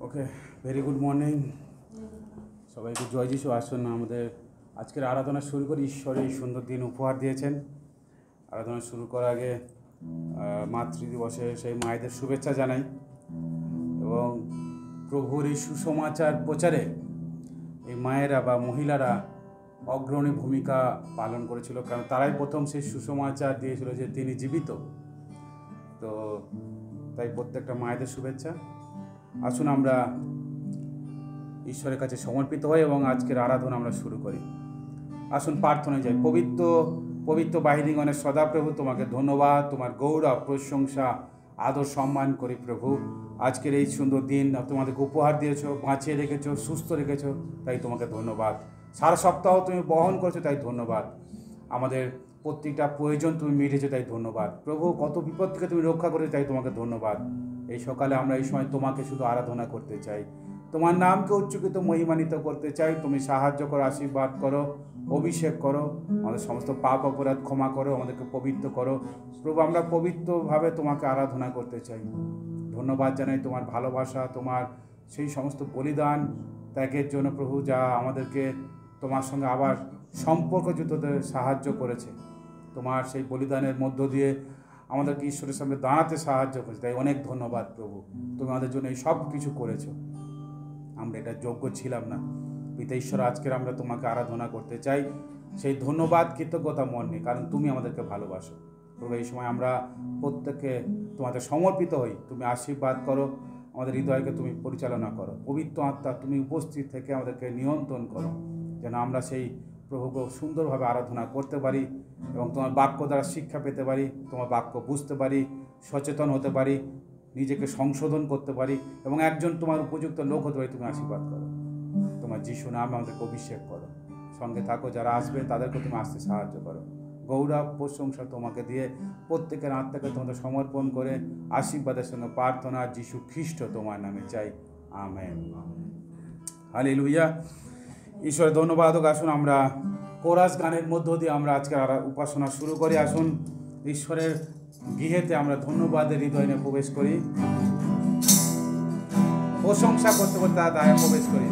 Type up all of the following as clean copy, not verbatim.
ওকে, very good morning সবাইকে। জয় যিশু। আসুন আমাদের আজকের আরাধনা শুরু করি। ঈশ্বর এই সুন্দর দিন উপহার দিয়েছেন। আরাধনা শুরু করার আগে মাতৃদিবসে সেই মায়েদের শুভেচ্ছা জানাই এবং প্রভুর এই সুসমাচার প্রচারে এই মায়েরা বা মহিলারা অগ্রণী ভূমিকা পালন করেছিল, কারণ তারাই প্রথম সেই সুসমাচার দিয়েছিল যে তিনি জীবিত। তো তাই প্রত্যেকটা মায়েদের শুভেচ্ছা। আসুন আমরা ঈশ্বরের কাছে সমর্পিত হই এবং আজকের আরাধনা আমরা শুরু করি। আসুন প্রার্থনায় যাই। পবিত্র বাহিনীগণের সদাপ্রভু, তোমাকে ধন্যবাদ, তোমার গৌরব প্রশংসা আদর সম্মান করি প্রভু। আজকের এই সুন্দর দিন তোমাদেরকে উপহার দিয়েছো, বাঁচিয়ে রেখেছো, সুস্থ রেখেছো, তাই তোমাকে ধন্যবাদ। সারা সপ্তাহ তুমি বহন করেছো, তাই ধন্যবাদ। আমাদের প্রত্যেকটা প্রয়োজন তুমি মিটেছো, তাই ধন্যবাদ প্রভু। কত বিপদ থেকে তুমি রক্ষা করেছো, তাই তোমাকে ধন্যবাদ। এই সকালে আমরা এই সময় তোমাকে শুধু আরাধনা করতে চাই, তোমার নামকে উচ্চকিত মহিমান্বিত করতে চাই। তুমি সাহায্য করো, আশীর্বাদ করো, অভিষেক করো, আমাদের সমস্ত পাপ অপরাধ ক্ষমা করো, আমাদেরকে পবিত্র করো প্রভু। আমরা পবিত্রভাবে তোমাকে আরাধনা করতে চাই। ধন্যবাদ জানাই তোমার ভালোবাসা, তোমার সেই সমস্ত বলিদান ত্যাগের জন্য প্রভু, যা আমাদেরকে তোমার সঙ্গে আবার সম্পর্ক জুতোতে সাহায্য করেছে। তোমার সেই বলিদানের মধ্য দিয়ে আমাদেরকে ঈশ্বরের সামনে দাঁড়াতে সাহায্য করেছে, তাই অনেক ধন্যবাদ প্রভু। তুমি আমাদের জন্য এই সব কিছু করেছো, আমরা এটা যোগ্য ছিলাম না। পিতা ঈশ্বর, আজকের আমরা তোমাকে আরাধনা করতে চাই সেই ধন্যবাদ কৃতজ্ঞতা মন নিয়ে, কারণ তুমি আমাদেরকে ভালোবাসো প্রভু। এই সময় আমরা প্রত্যেককে তোমাদের সমর্পিত হই। তুমি আশীর্বাদ করো, আমাদের হৃদয়কে তুমি পরিচালনা করো। পবিত্র আত্মা তুমি উপস্থিত থেকে আমাদেরকে নিয়ন্ত্রণ করো, যেন আমরা সেই প্রভুকে সুন্দরভাবে আরাধনা করতে পারি এবং তোমার বাক্য দ্বারা শিক্ষা পেতে পারি, তোমার বাক্য বুঝতে পারি, সচেতন হতে পারি, নিজেকে সংশোধন করতে পারি এবং একজন তোমার উপযুক্ত লোক হতে পারি। তুমি আশীর্বাদ করো, তোমার যিশু নামে আমাদেরকে অভিষেক করো। সঙ্গে থাকো, যারা আসবে তাদেরকে তুমি আসতে সাহায্য করো। গৌরব প্রশংসা তোমাকে দিয়ে প্রত্যেকের আত্মাকে তোমাদের সমর্পণ করে আশীর্বাদের সঙ্গে প্রার্থনা যিশু খ্রিস্ট তোমার নামে চাই, আমেন। হালেলুয়া। ঈশ্বরের ধন্যবাদ হোক। আসুন আমরা কোরাস গানের মধ্য দিয়ে আমরা আজকে উপাসনা শুরু করি। আসুন ঈশ্বরের গৃহেতে আমরা ধন্যবাদের হৃদয় নিয়ে প্রবেশ করি, প্রশংসা করতে করতে তাই প্রবেশ করি।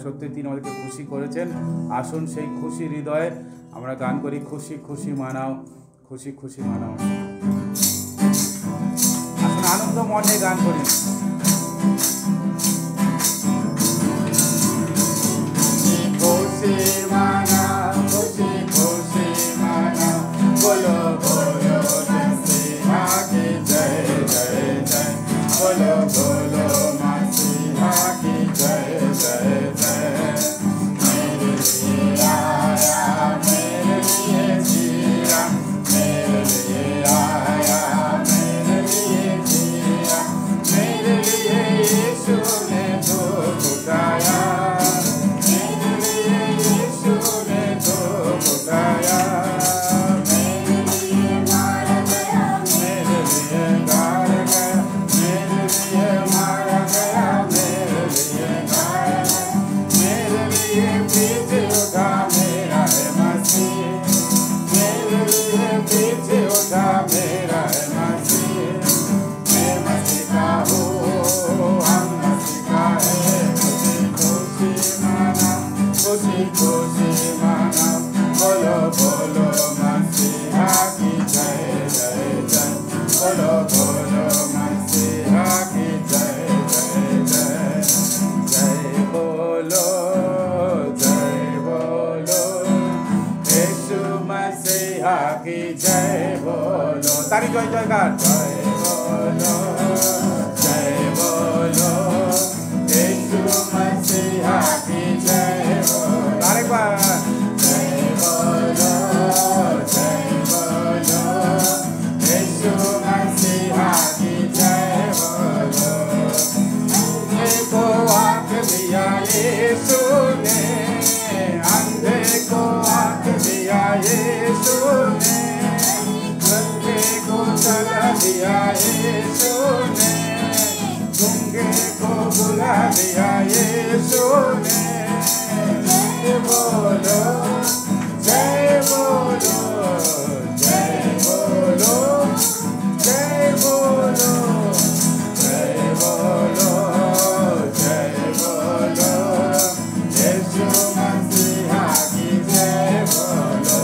সত্যি তিনি আমাদেরকে খুশি করেছেন। আসুন সেই খুশি হৃদয়ে আমরা গান করি, খুশি খুশি মানাও, খুশি খুশি মানাও। আসুন আনন্দ মনে গান করি। খুশি মানাও, খুশি খুশি মানাও, বলো বলো মসিহা কি জয় জয় জয়, বলো বলো মসিহা কি জয় জয় জয়। জয় জয়কার। जय बोलो यीशु मसीहा की जय बोलो। আরেকবার जय बोलो यीशु मसीहा की जय बोलो। अंधे को आँख दिया यीशु ने, अंधे को आँख दिया यीशु ने, अंधे को चला दिया यीशु ने, गूंगे को बुला दिया यीशु ने। जय बोलो जय बोलो जय बोलो जय बोलो जय बोलो जय बोलो यीशु मसीहा की जय बोलो।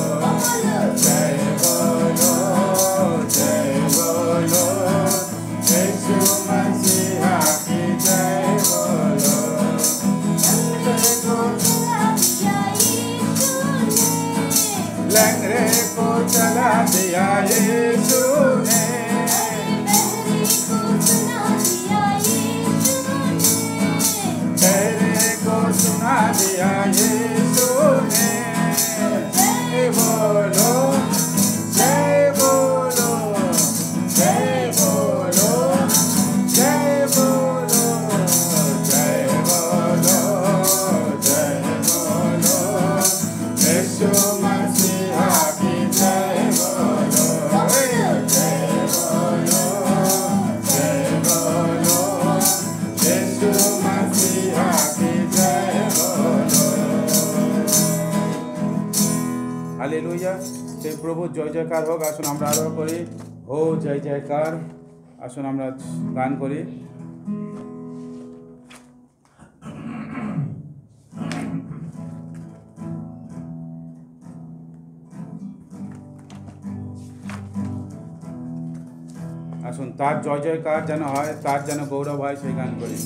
जय बोलो यीशु मसीहा की जय बोलो। लंगड़े को चला दिया यीशु ने, तेरे को सुना दिया यीशु ने। जय बोलो जय बोलो जय बोलो जय बोलो जय बोलो जय बोलो यीशु मसीहा की जय बोलो। जय बोलो यीशु मसीहा की जय बोलो। হালেলুয়া। সেই প্রভু জয় জয়কার হোক। আসুন আমরা আরো করি হো জয় জয়কার। আসুন আমরা গান করি। আসুন তার জয় জয়কার যেন হয়, তার যেন গৌরব হয়, সেই গান করি।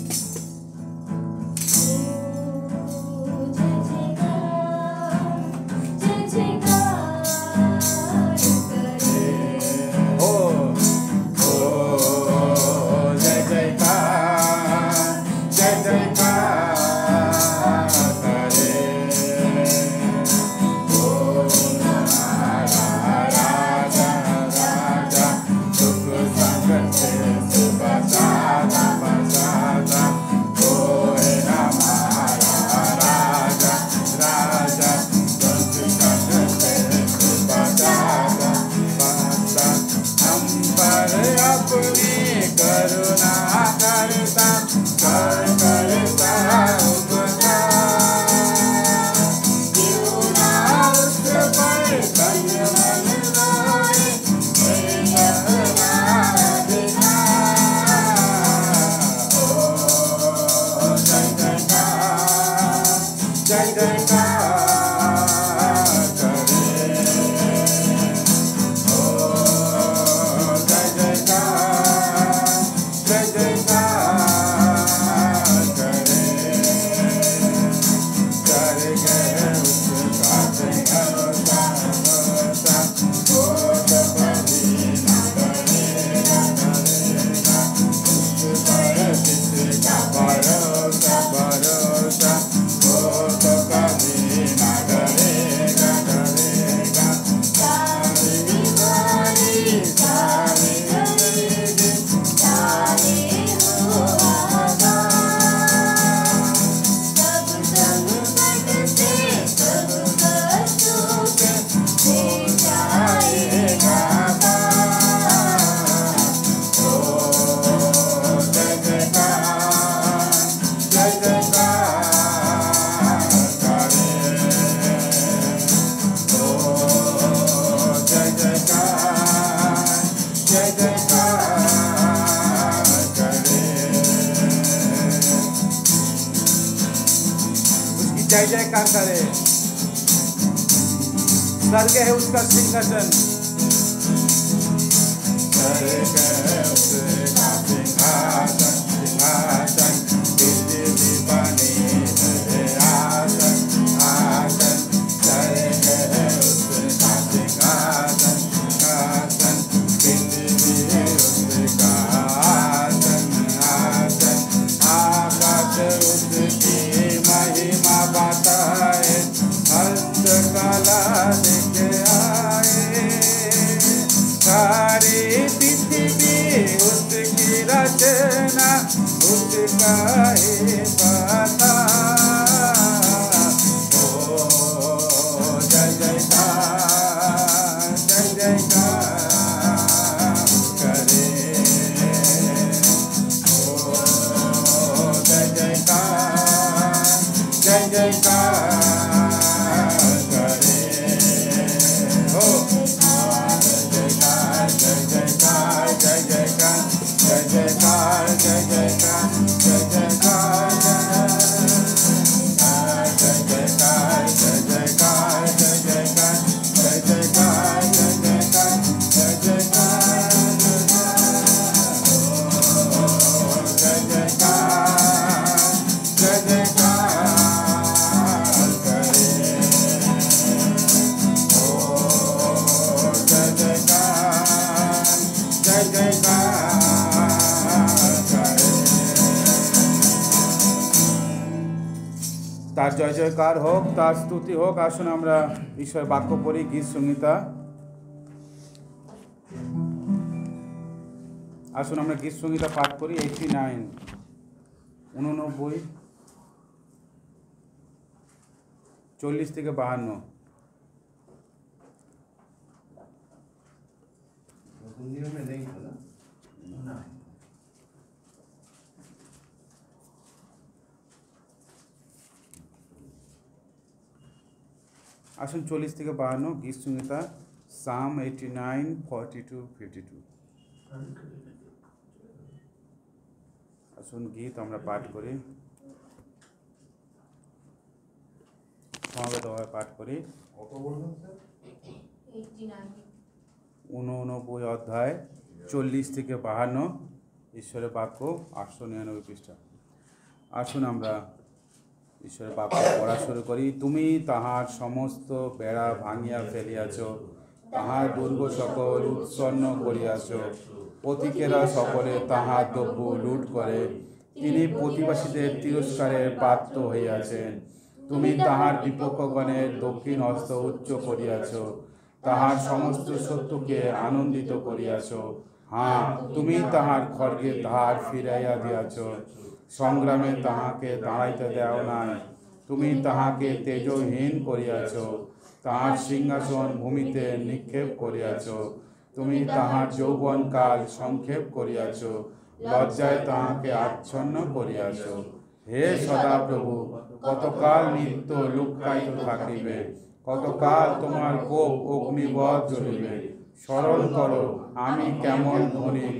ओ जय जयकार जय जयकार करे। ओ हमारा राजा राजा दुख संकट से बचाता बचाता। ओ है हमारा राजा राजा दुख संकट से बचाता बचाता। हम पर अपनी करुणा करता करता उपकार। क्यों ना उस पर तन मन रोए, अपना अधिकार। ओ जय जयकार जय जयकार करे। ओ जय जयकार करे। कर गए उसका भरोसा भरोसा। वो तो कभी ना करेगा करेगा उस पर किसका भरोसा भरोसा। वो तो कभी ना करेगा करेगा। सारी बीमारी सारी गरीबी सारी हो आबाद। सब संकट से सब कष्टों से हो जाएगा पार। ओ जय जयकार करे। ओ जय जयकार करे। उसकी जय जयकार करे। स्वर्ग है उसका सिंहासन। स्वर्ग है उसका सिंहासन सिंहासन। पृथ्वी बनी है आसन आसन। स्वर्ग है उसका सिंहासन सिंहासन। पृथ्वी की महिमा बताए, हस्तकला लेके आए। सारी पृथ्वी उसकी रचना, उसका ही पता। ओ जय जयकार, जय जयकार करे। ओ जय जयकार, जय जयकार करे। हो जय जयकार, जय जयकार, जय जयकार, जय जयकार, जय जयकार, जय जयकार, जय जयकार, जय जयकार, जय जयकार, जय जयकार, जय जयकार, जय जयकार, जय जयकार, जय जयकार करे। ओ जय जयकार, जय जयकार करे। তার জয় জয়কার হোক, তার স্তুতি হোক। আসুন আমরা ঈশ্বর বাক্য পড়ি, গীত সংহিতা। আসুন আমরা গীত সংহিতা পাঠ করি। 89, 89, 40 থেকে 52। আসুন 40 থেকে 52 গীত সংহিতা, সাম 89, 42, 52। আসুন গীত আমরা পাঠ করি, সমবেতভাবে পাঠ করি। 89 অধ্যায় 40 থেকে 52 ঈশ্বরের বাক্য, 899 পৃষ্ঠা। আসুন আমরা ঈশ্বরের বাক্য পড়া শুরু করি। তুমি তাহার সমস্ত বেড়া ভাঙিয়া ফেলিয়াছ, তাহার দুর্গ সকল উৎসন্ন করিয়াছ। পথিকেরা সকলে তাহার দ্রব্য লুট করে, তিনি প্রতিবাসীদের তিরস্কারের পাত্র হইয়াছেন। তুমি তাহার বিপক্ষগণের দক্ষিণ হস্ত উচ্চ করিয়াছ, তাহার সমস্ত শত্রুকে আনন্দিত করিয়াছ। হ্যাঁ, তুমি তাহার খড়গের ধার ফিরাইয়া দিয়াছ, সংগ্রামে তাহাকে দাঁড়াইতে দেও নাই। তুমি তাহাকে তেজহীন করিয়াছ, তাহার সিংহাসন ভূমিতে নিক্ষেপ করিয়াছ। তুমি তাহার যৌবনকাল সংক্ষেপ করিয়াছ, লজ্জায় তাহাকে আচ্ছন্ন করিয়াছ। হে সদাপ্রভু, কতকাল নিত্য লুক্কায়িত থাকিবে? কতকাল তোমার কোপ অগ্নিবৎ জ্বলিবে? স্মরণ করো, আমি কেমন ধনী।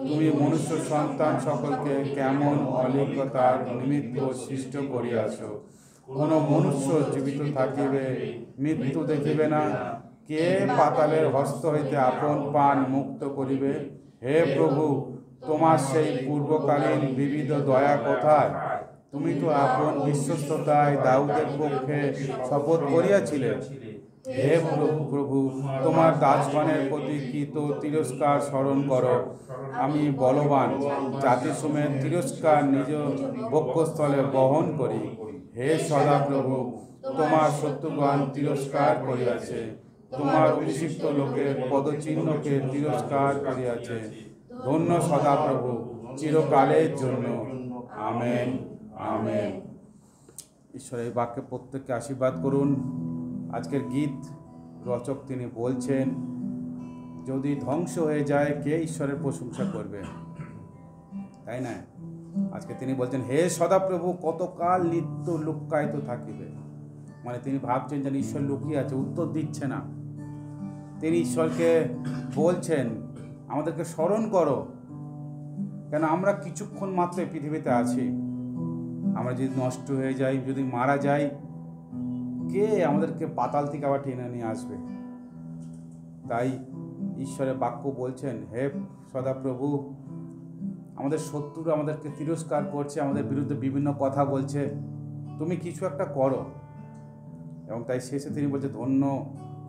তুমি মনুষ্য সন্তান সকলকে কেমন অলিজ্ঞতার নিমিত্ত সৃষ্ট করিয়াছ। কোন মনুষ্য জীবিত থাকিবে, মৃত্যু দেখিবে না? কে পাতালের হস্ত হইতে আপন প্রাণ মুক্ত করিবে? হে প্রভু, তোমার সেই পূর্বকালীন বিবিধ দয়া কোথায়? তুমি তো আপন বিশ্বস্ততায় দাউদের পক্ষে শপথ করিয়াছিলে। হে প্রভু, তোমার দাসগণের প্রতি কৃত তিরস্কার স্মরণ করো। আমি বলবান জাতিসমূহের তিরস্কার নিজ বক্ষস্থলে বহন করি। হে সদাপ্রভু, তোমার শত্রুগণ তিরস্কার করিয়াছে, তোমার অভিষিক্ত লোকের পদচিহ্নকে তিরস্কার করিয়াছে। ধন্য সদাপ্রভু চিরকালের জন্য। Amen, amen. ঈশ্বরের বাক্যে প্রত্যেককে আশীর্বাদ করুন। আজকের গীত রচক তিনি বলছেন, যদি ধ্বংস হয়ে যায় কে ঈশ্বরের প্রশংসা করবে, তাই না? আজকে তিনি বলছেন, হে সদাপ্রভু, কতকাল নিত্য লুক্কায়িত থাকিবে। মানে তিনি ভাবছেন যেন ঈশ্বর লুকিয়ে আছে, উত্তর দিচ্ছে না। তিনি ঈশ্বরকে বলছেন, আমাদেরকে স্মরণ করো, কেন আমরা কিছুক্ষণ মাত্র পৃথিবীতে আছি। আমরা যদি নষ্ট হয়ে যাই, যদি মারা যাই, কে আমাদেরকে পাতাল থেকে আবার টেনে নিয়ে আসবে? তাই ঈশ্বরের বাক্য বলছেন, হে সদাপ্রভু, আমাদের শত্রুরা আমাদেরকে তিরস্কার করছে, আমাদের বিরুদ্ধে বিভিন্ন কথা বলছে, তুমি কিছু একটা করো। এবং তাই শেষে তিনি বলছে, ধন্য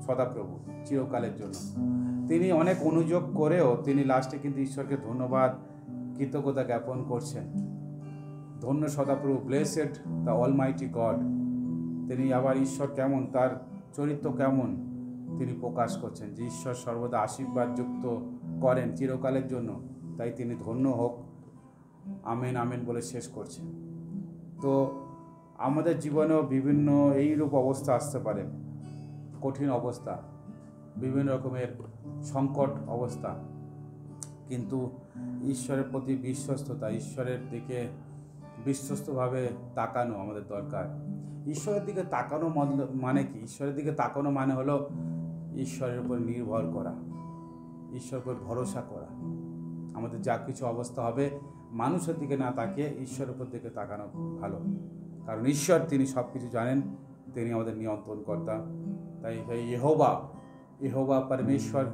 সদাপ্রভু চিরকালের জন্য। তিনি অনেক অনুযোগ করেও তিনি লাস্টে কিন্তু ঈশ্বরকে ধন্যবাদ, কৃতজ্ঞতা জ্ঞাপন করছেন। ধন্য সদাপ্রভু, ব্লেসেড দ্য অলমাইটি গড। তিনি আবার ঈশ্বর কেমন, তার চরিত্র কেমন তিনি প্রকাশ করছেন, যে ঈশ্বর সর্বদা আশীর্বাদ যুক্ত করেন চিরকালের জন্য, তাই তিনি ধন্য হোক। আমেন আমেন বলে শেষ করছেন। তো আমাদের জীবনেও বিভিন্ন এইরূপ অবস্থা আসতে পারে, কঠিন অবস্থা, বিভিন্ন রকমের সংকট অবস্থা, কিন্তু ঈশ্বরের প্রতি বিশ্বস্ততা, ঈশ্বরের দিকে বিশ্বস্তভাবে তাকানো আমাদের দরকার। ঈশ্বরের দিকে তাকানো মানে কি? ঈশ্বরের দিকে তাকানো মানে হলো ঈশ্বরের উপর নির্ভর করা, ঈশ্বরের উপর ভরসা করা। আমাদের যা কিছু অবস্থা হবে মানুষের দিকে না তাকিয়ে ঈশ্বরের উপর দিকে তাকানো ভালো, কারণ ঈশ্বর তিনি সব কিছু জানেন, তিনি আমাদের নিয়ন্ত্রণকর্তা। তাই সেই ইহোবা পরমেশ্বর,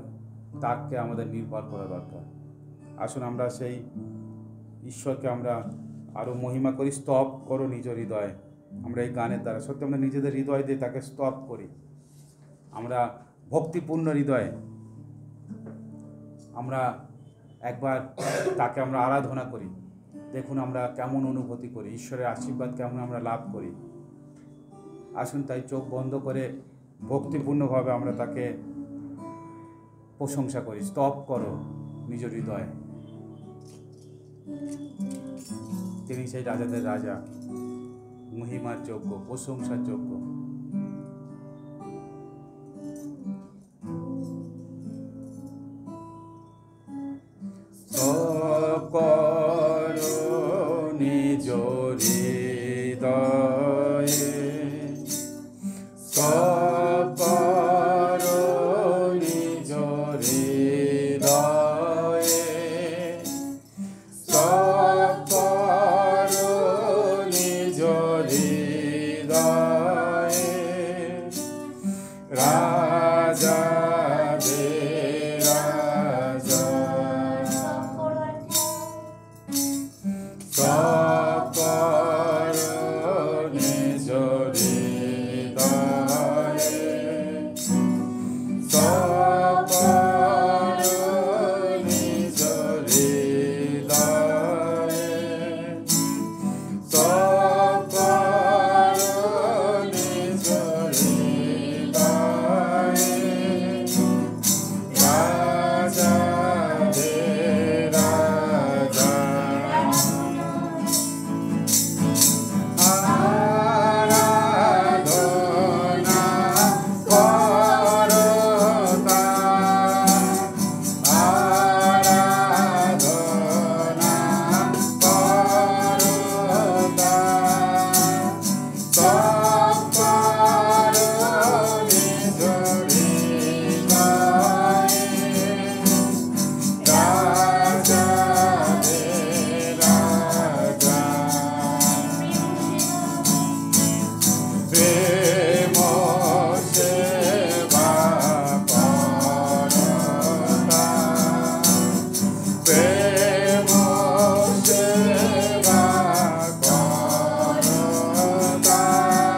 তাকে আমাদের নির্ভর করা দরকার। আসুন আমরা সেই ঈশ্বরকে আমরা আরও মহিমা করি। স্তব করো নিজ হৃদয়ে। আমরা এই গানের দ্বারা সত্যি আমরা নিজেদের হৃদয় দিয়ে তাকে স্তব করি। আমরা ভক্তিপূর্ণ হৃদয়ে আমরা একবার তাকে আমরা আরাধনা করি। দেখুন আমরা কেমন অনুভূতি করি, ঈশ্বরের আশীর্বাদ কেমন আমরা লাভ করি। আসুন তাই চোখ বন্ধ করে ভক্তিপূর্ণভাবে আমরা তাকে প্রশংসা করি। স্তব করো নিজ হৃদয়ে। তিনি সেই রাজাদের রাজা, মহিমার যোগ্য, প্রশংসার যোগ্য। স্তব করো নিজ হৃদয়ে, স্তব করো নিজ হৃদয়ে, স্তব করো নিজ হৃদয়ে, রাজাদের রাজা। স্তব করো নিজ হৃদয়ে, স্তব করো নিজ হৃদয়ে, স্তব করো নিজ হৃদয়ে, রাজাদের রাজা। আরাধনা করো তার, আরাধনা করো তার, স্তব করো নিজ হৃদয়ে, রাজাদের রাজা। প্রেম সেবা করো তার, প্রেম সেবা করো তার,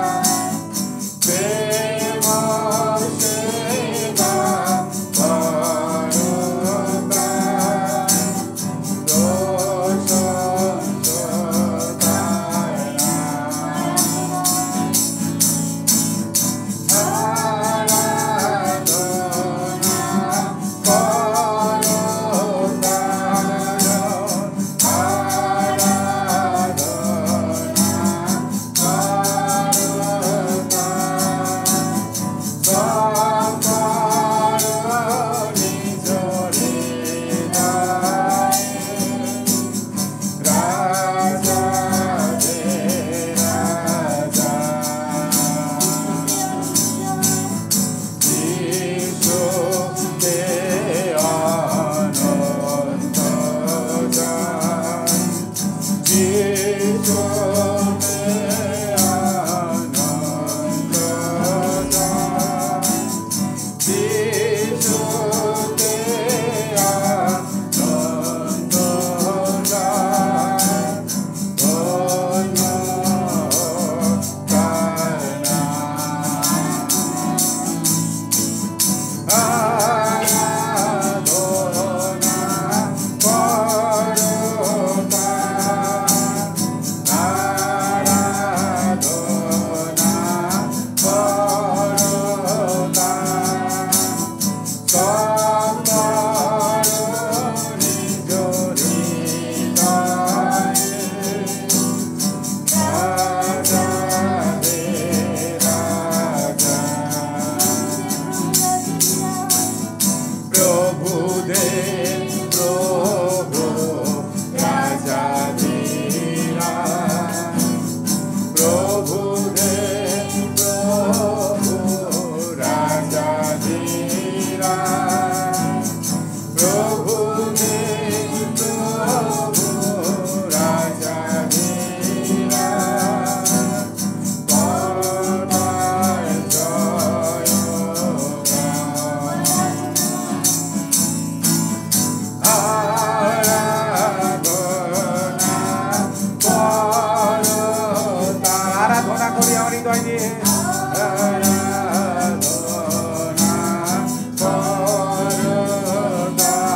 আরাধনা করি আমার হৃদয় দিয়ে।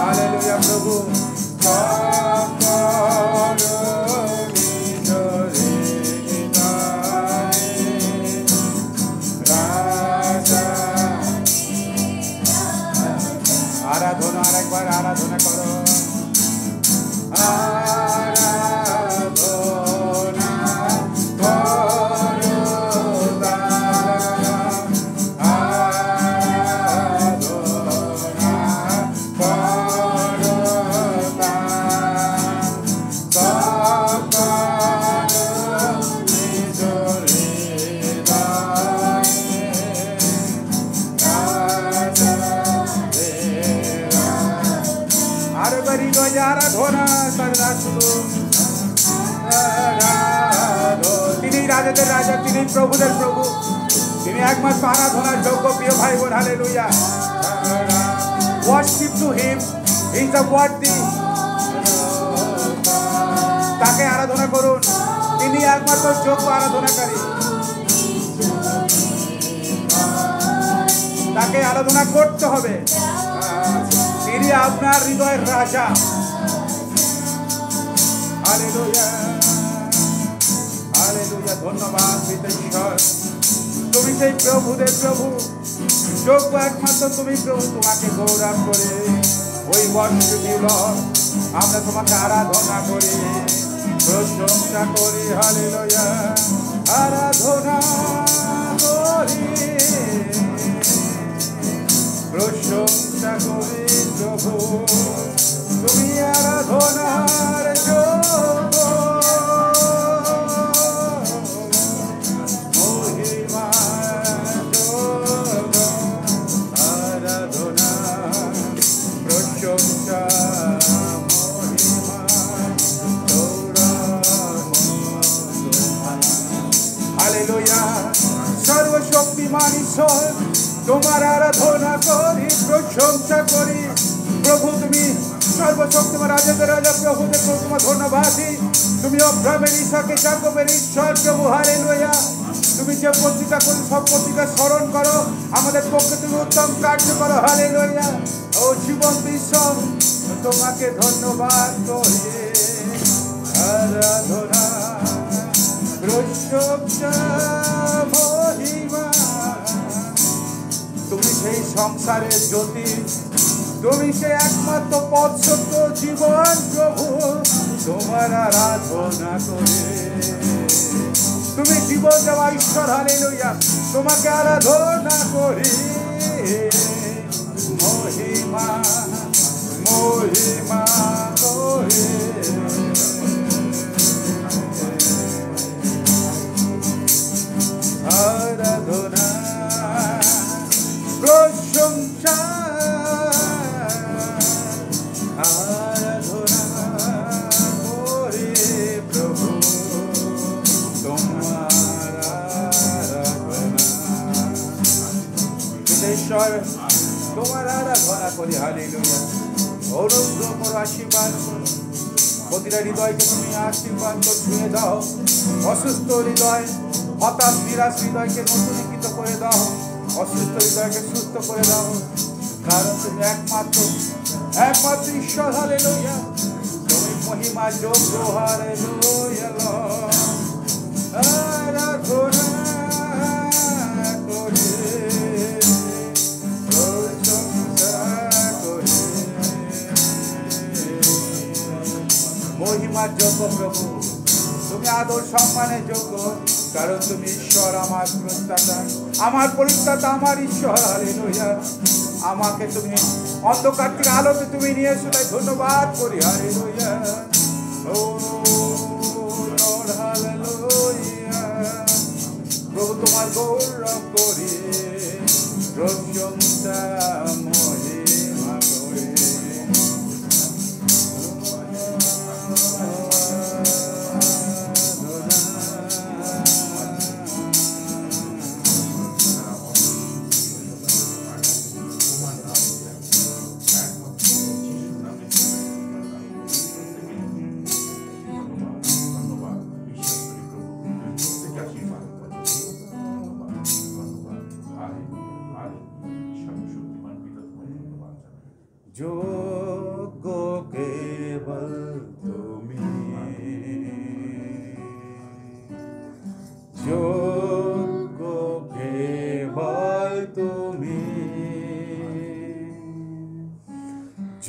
হালেলুয়া প্রভু। আরাধনা আরেকবার আরাধনা করো। তিনি রাজাদের রাজা, তিনি প্রভুদের প্রভু, তিনি একমাত্র আরাধনার যোগ্য। প্রিয় ভাই বোন, hallelujah. Worship to him, he is the worthy. তাকে আরাধনা করুন, তিনি একমাত্র যোগ্য আরাধনাকারী। তাকে আরাধনা করতে হবে, তিনি আপনার হৃদয়ের রাজা। Hallelujah, hallelujah. ধন্যবাদ ঈশ্বর, তুমি সেই প্রভুদের প্রভু, যোগ্য একমাত্র তুমি প্রভু। তোমাকে গৌরব করে ওই বর্ষিত আমরা তোমাকে আরাধনা করি, প্রশংসা করি। হালেলুয়া, আরাধনা করি, প্রশংসা করি প্রভু। তুমি আরাধনার যোগ্য, মহিমা যোগ্য। আরাধনা প্রশংসা মহিমা হালেলুয়া। সর্বশক্তিমান ঈশ্বর, তোমার আরাধনা করি, প্রশংসা করি প্রভু। তুমি সর্বশক্তিমান রাজাদের রাজা, প্রভুদের প্রভু। তোমার ধন্যবাদ দিই। তুমি অব্রাহামের, ইসাকে, যাকবের ঈশ্বর প্রভু। হালেলুয়া। তুমি যে পত্রিকা করি, সব পত্রিকা স্মরণ করো, আমাদের পক্ষে তুমি উত্তম কার্য করো। হালেলুয়া। ও জীবন ঈশ্বর, তোমাকে ধন্যবাদ করি। আরাধনা প্রশংসা মহিমা। তুমি সেই সংসারের জ্যোতি, তুমি সে একমাত্র পথ, সত্য, জীবন প্রভু। তোমার আরাধনা করে, তুমি জীবন দেওয়া ঈশ্বর। হালেলুয়া। তোমাকে আরাধনা করি, মহিমা মহিমা করে। আরাধনা প্রশংসা, আরাধনা করে প্রভু। তোমার আরাধনা ঈশ্বর, তোমার আরাধনা করি। হালেলুয়া। অনুগ্রহ করো, আশীর্বাদ করো প্রতিটা হৃদয়কে। তুমি আশীর্বাদ করো, ছুঁয়ে দাও অসুস্থ হৃদয়, হতাশ নিরাশ হৃদয়কে নতুনীকৃত করে দাও, অসুস্থ হৃদয়কে সুস্থ করে দাও। কারণ তুমি একমাত্র ঈশ্বর। হালেলুয়া। তুমি মহিমা যোগ্য। হালেলুয়া। আরাধনা করি, প্রশংসা করি। মহিমার যোগ্য প্রভু, তুমি আদর সম্মানের যোগ্য। কারণ তুমি ঈশ্বর, আমার প্রত্যাতা, আমার পরিত্রাতা, আমার ঈশ্বর। হালেলুয়া। আমাকে তুমি অন্ধকার থেকে আলোতে তুমি নিয়ে এসো, তাই ধন্যবাদ করি। হালেলুয়া। ও লর্ড, হালেলুয়া। প্রভু তোমার গৌরব করি, প্রশংসা মহিমা করি।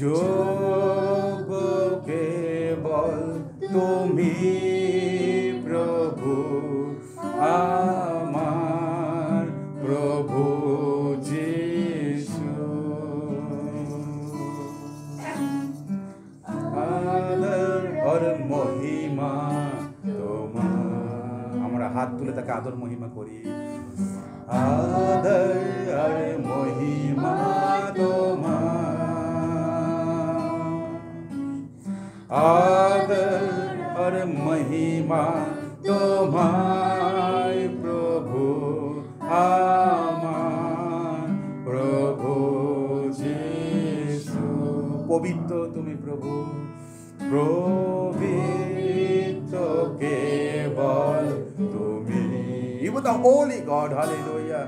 যোগ্য কেবল তুমি প্রভু, আমার প্রভু যিশু। আদর আর মহিমা তোমার, আমরা হাত তুলে তাকে আদর মহিমা করি। আদর আর মহিমা তোমার, আদর আর মহিমা তোমায় প্রভু, আমার প্রভু যিশু। পবিত্র তুমি প্রভু, পবিত্র কেবল তুমি। You are the holy God, hallelujah.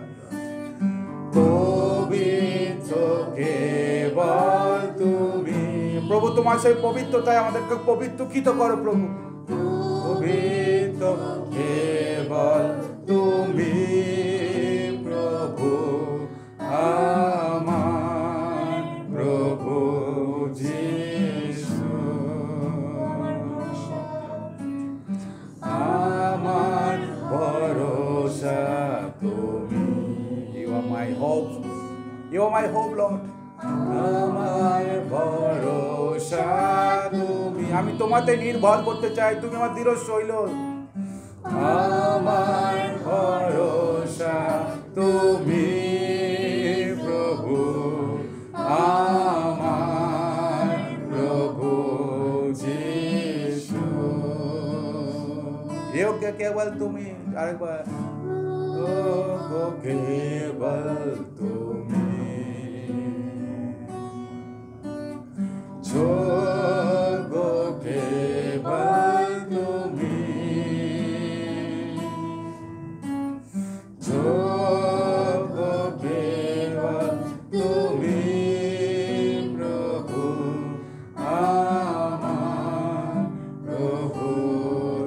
পবিত্র কেবল তুমি প্রভু, তোমার সেই পবিত্রতায় আমাদেরকে পবিত্রকৃত করো প্রভু। পবিত্র কেবল তুমি প্রভু, আমার প্রভু যিশু। আমার ভরসা তুমি। You are my hope, you are my hope, Lord. আমার ভরসা তুমি, আমি তোমাতে নির্ভর করতে চাই, তুমি আমার দৃঢ় শৈল। আমার ভরসা তুমি প্রভু, আমার প্রভু যিশু। যোগ্য কেবল তুমি, আরেকবার, যোগ্য কেবল তুমি, যোগ্য কেবল তুমি, যোগ্য কেবল তুমি প্রভু, আমার প্রভু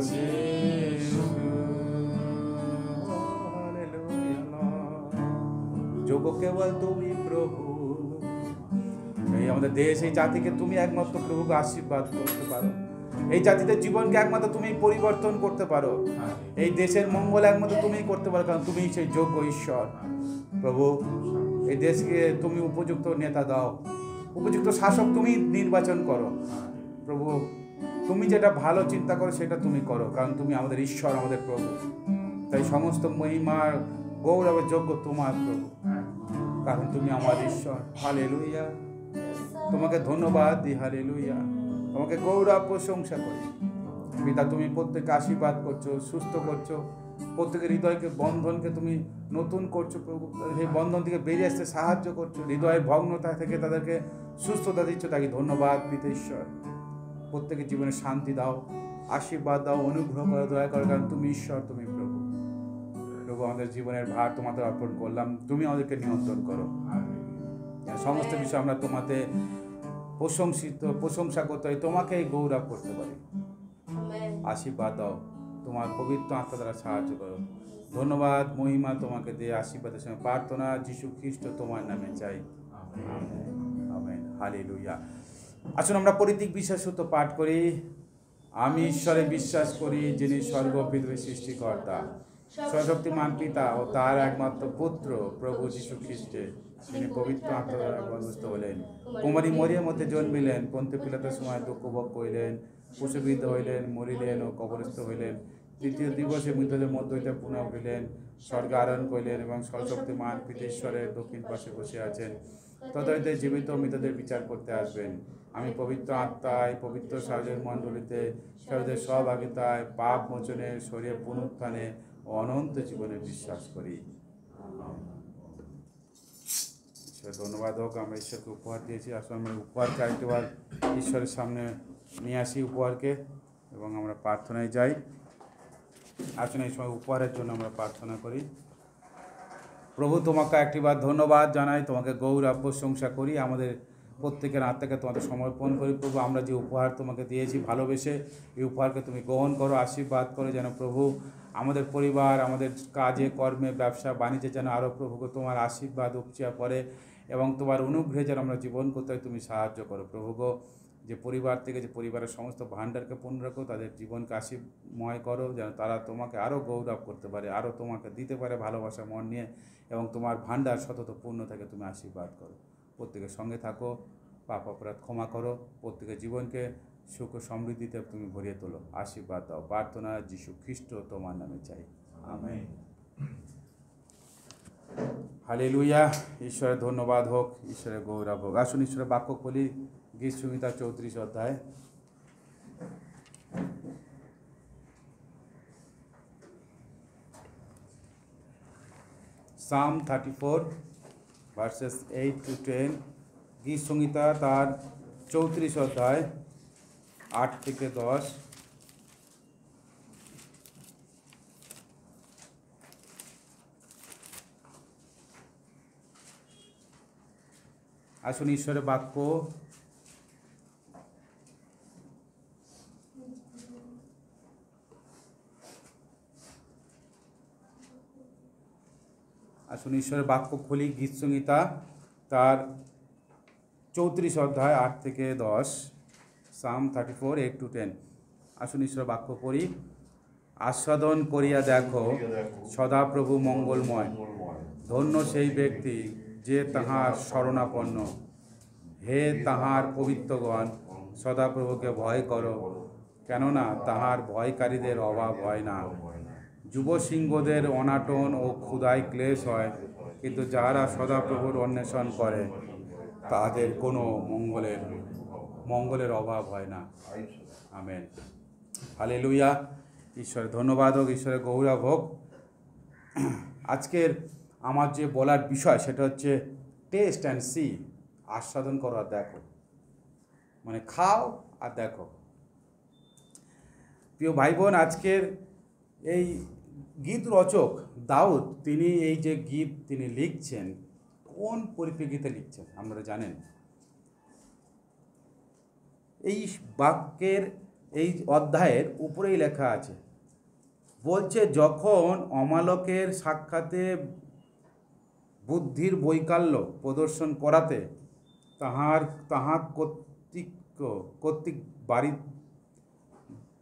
যিশু। যোগ্য কেবল তুমি প্রভু। এই আমাদের দেশ, এই জাতিকে তুমি একমাত্র প্রভুকে আশীর্বাদ করতে পারো। এই জাতিদের জীবনকে একমাত্র তুমি পরিবর্তন করতে পারো। এই দেশের মঙ্গল একমাত্র তুমিই করতে পারো, কারণ তুমি সেই যোগ্য ঈশ্বর প্রভু। এই দেশকে তুমি উপযুক্ত নেতা দাও, উপযুক্ত শাসক তুমি নির্বাচন করো প্রভু। তুমি যেটা ভালো চিন্তা করো সেটা তুমি করো, কারণ তুমি আমাদের ঈশ্বর, আমাদের প্রভু। তাই সমস্ত মহিমার গৌরবের যোগ্য তোমার প্রভু, কারণ তুমি আমার ঈশ্বর। হালেলুয়া, তোমাকে ধন্যবাদ দিই, হালেলুয়া, তোমাকে গৌরব প্রশংসা করি। পিতা, তুমি প্রত্যেককে আশীর্বাদ করছো, সুস্থ করছো, প্রত্যেকের হৃদয়কে বন্ধনকে তুমি নতুন করছো প্রভু। সেই বন্ধন থেকে বেরিয়ে আসতে সাহায্য করছো, হৃদয়ের ভগ্নতা থেকে তাদেরকে সুস্থতা দিচ্ছ। তাকে ধন্যবাদ পিতা ঈশ্বর। প্রত্যেকের জীবনে শান্তি দাও, আশীর্বাদ দাও, অনুগ্রহ করো, দয়া করো, কারণ তুমি ঈশ্বর, তুমি প্রভু। প্রভু, আমাদের জীবনের ভার তোমাদের অর্পণ করলাম, তুমি আমাদেরকে নিয়ন্ত্রণ করো। সমস্ত বিষয় আমরা তোমাতে প্রশংসা করতে হয়, তোমাকেই গৌরব করতে পারি। আশীর্বাদ দাও, তোমার পবিত্র আত্মা দ্বারা সাহায্য করো। ধন্যবাদ, মহিমা তোমাকে দিয়ে আশীর্বাদের সঙ্গে প্রার্থনা যীশু খ্রিস্ট তোমার নামে চাই, আমেন, আমেন, হালেলুয়া। আসুন আমরা পরিত্রিক বিশ্বাস সূত্র পাঠ করি। আমি ঈশ্বরে বিশ্বাস করি, যিনি স্বর্গ পৃথিবীর সৃষ্টিকর্তা, সর্বশক্তিমান পিতা ও তার একমাত্র পুত্র প্রভু যীশু খ্রিস্টে, তিনি পবিত্র আত্মা দ্বারা গর্ভস্থ হলেন, কুমারী মরিয়ার মধ্যে জন্মিলেন, পন্তিয় পিলাতের সময় দুঃখ ভোগ করিলেন, ক্রুশবিদ্ধ হইলেন, মরিলেন ও কবরস্থ হইলেন, তৃতীয় দিবসে মৃতদের মধ্য হইতে পুনঃ উঠিলেন, স্বর্গে আরোহণ করিলেন এবং সর্বশক্তিমান পিতা ঈশ্বরের দক্ষিণ পাশে বসে আছেন। তথাইতে জীবিত মৃতদের বিচার করতে আসবেন। আমি পবিত্র আত্মায়, পবিত্র সার্বজনীন মণ্ডলীতে, সার্বজনীন সহভাগিতায়, পাপ মোচনের, শরীরে পুনরুত্থানে ও অনন্ত জীবনে বিশ্বাস করি। ঈশ্বর ধন্যবাদ হোক, আমরা ঈশ্বরকে উপহার দিয়েছি। আসলে আমরা উপহারকে আরেকবার ঈশ্বরের সামনে নিয়ে আসি উপহারকে, এবং আমরা প্রার্থনায় যাই। আসলে এই সময় উপহারের জন্য আমরা প্রার্থনা করি। প্রভু, তোমাকে একটিবার ধন্যবাদ জানাই, তোমাকে গৌরব প্রশংসা করি, আমাদের প্রত্যেকের আত্মাকে তোমাকে সমর্পণ করি। প্রভু, আমরা যে উপহার তোমাকে দিয়েছি ভালোবেসে, এই উপহারকে তুমি গ্রহণ করো, আশীর্বাদ করো, যেন প্রভু আমাদের পরিবার, আমাদের কাজে কর্মে, ব্যবসা বাণিজ্যে যেন আরও প্রভুকে তোমার আশীর্বাদ উপচিয়া পড়ে, এবং তোমার অনুগ্রহে যেন আমরা জীবন করতে হয় তুমি সাহায্য করো প্রভু গো। যে পরিবার থেকে যে পরিবারের সমস্ত ভাণ্ডারকে পূর্ণ রাখো, তাদের জীবনকে আশীর্ময় করো, যেন তারা তোমাকে আরও গৌরব করতে পারে, আরও তোমাকে দিতে পারে ভালোবাসা মন নিয়ে, এবং তোমার ভাণ্ডার সতত পূর্ণ থাকে তুমি আশীর্বাদ করো। প্রত্যেকের সঙ্গে থাকো, পাপ অপরাধ ক্ষমা করো, প্রত্যেকের জীবনকে সুখ ও সমৃদ্ধিতে তুমি ভরিয়ে তোলো, আশীর্বাদ দাও। প্রার্থনা যীশু খ্রিস্ট তোমার নামে চাই, আমেন। হালেলুয়া। ঈশ্বরের ধন্যবাদ হোক, ঈশ্বরের গৌরব হোক। আসুন ঈশ্বরের বাক্য বলি, গীত সংহিতা 34 অধ্যায়। Psalm 34 verses 8 to 10। গীত সংহিতা তার 34 অধ্যায় 8 থেকে 10। আসুন ঈশ্বরের বাক্য খুলি, গীত সংহিতা তার 34 অধ্যায় 8 থেকে 10। Psalm 34 8 to 10। আসুন ঈশ্বরের বাক্য পড়ি। আস্বাদন করিয়া দেখো সদাপ্রভু মঙ্গলময়, ধন্য সেই ব্যক্তি যে তাহার শরণাপন্ন। হে তাহার পবিত্রগণ, সদাপ্রভুকে ভয় করো, কেননা তাহার ভয়কারীদের অভাব হয় না। যুব সিংহদের অনাটন ও ক্ষুধায় ক্লেশ হয়, কিন্তু যাহারা সদাপ্রভুর অন্বেষণ করে তাদের কোনো মঙ্গলের অভাব হয় না। আমেন। হালেলুয়া। ঈশ্বরের ধন্যবাদ হোক, ঈশ্বরের গৌরব হোক। আজকের আমার যে বলার বিষয় সেটা হচ্ছে টেস্ট অ্যান্ড সি, আস্বাদন করো আর দেখো, মানে খাও আর দেখো। প্রিয় ভাই বোন, আজকের এই গীত রচক দাউদ, তিনি এই যে গীত তিনি লিখছেন, কোন পরিপ্রেক্ষিতে লিখছেন আপনারা জানেন? এই বাক্যের এই অধ্যায়ের উপরেই লেখা আছে, বলছে যখন অমালকের সাক্ষাতে বুদ্ধির বৈকল্য প্রদর্শন করাতে তাহার কর্তৃক বাড়ি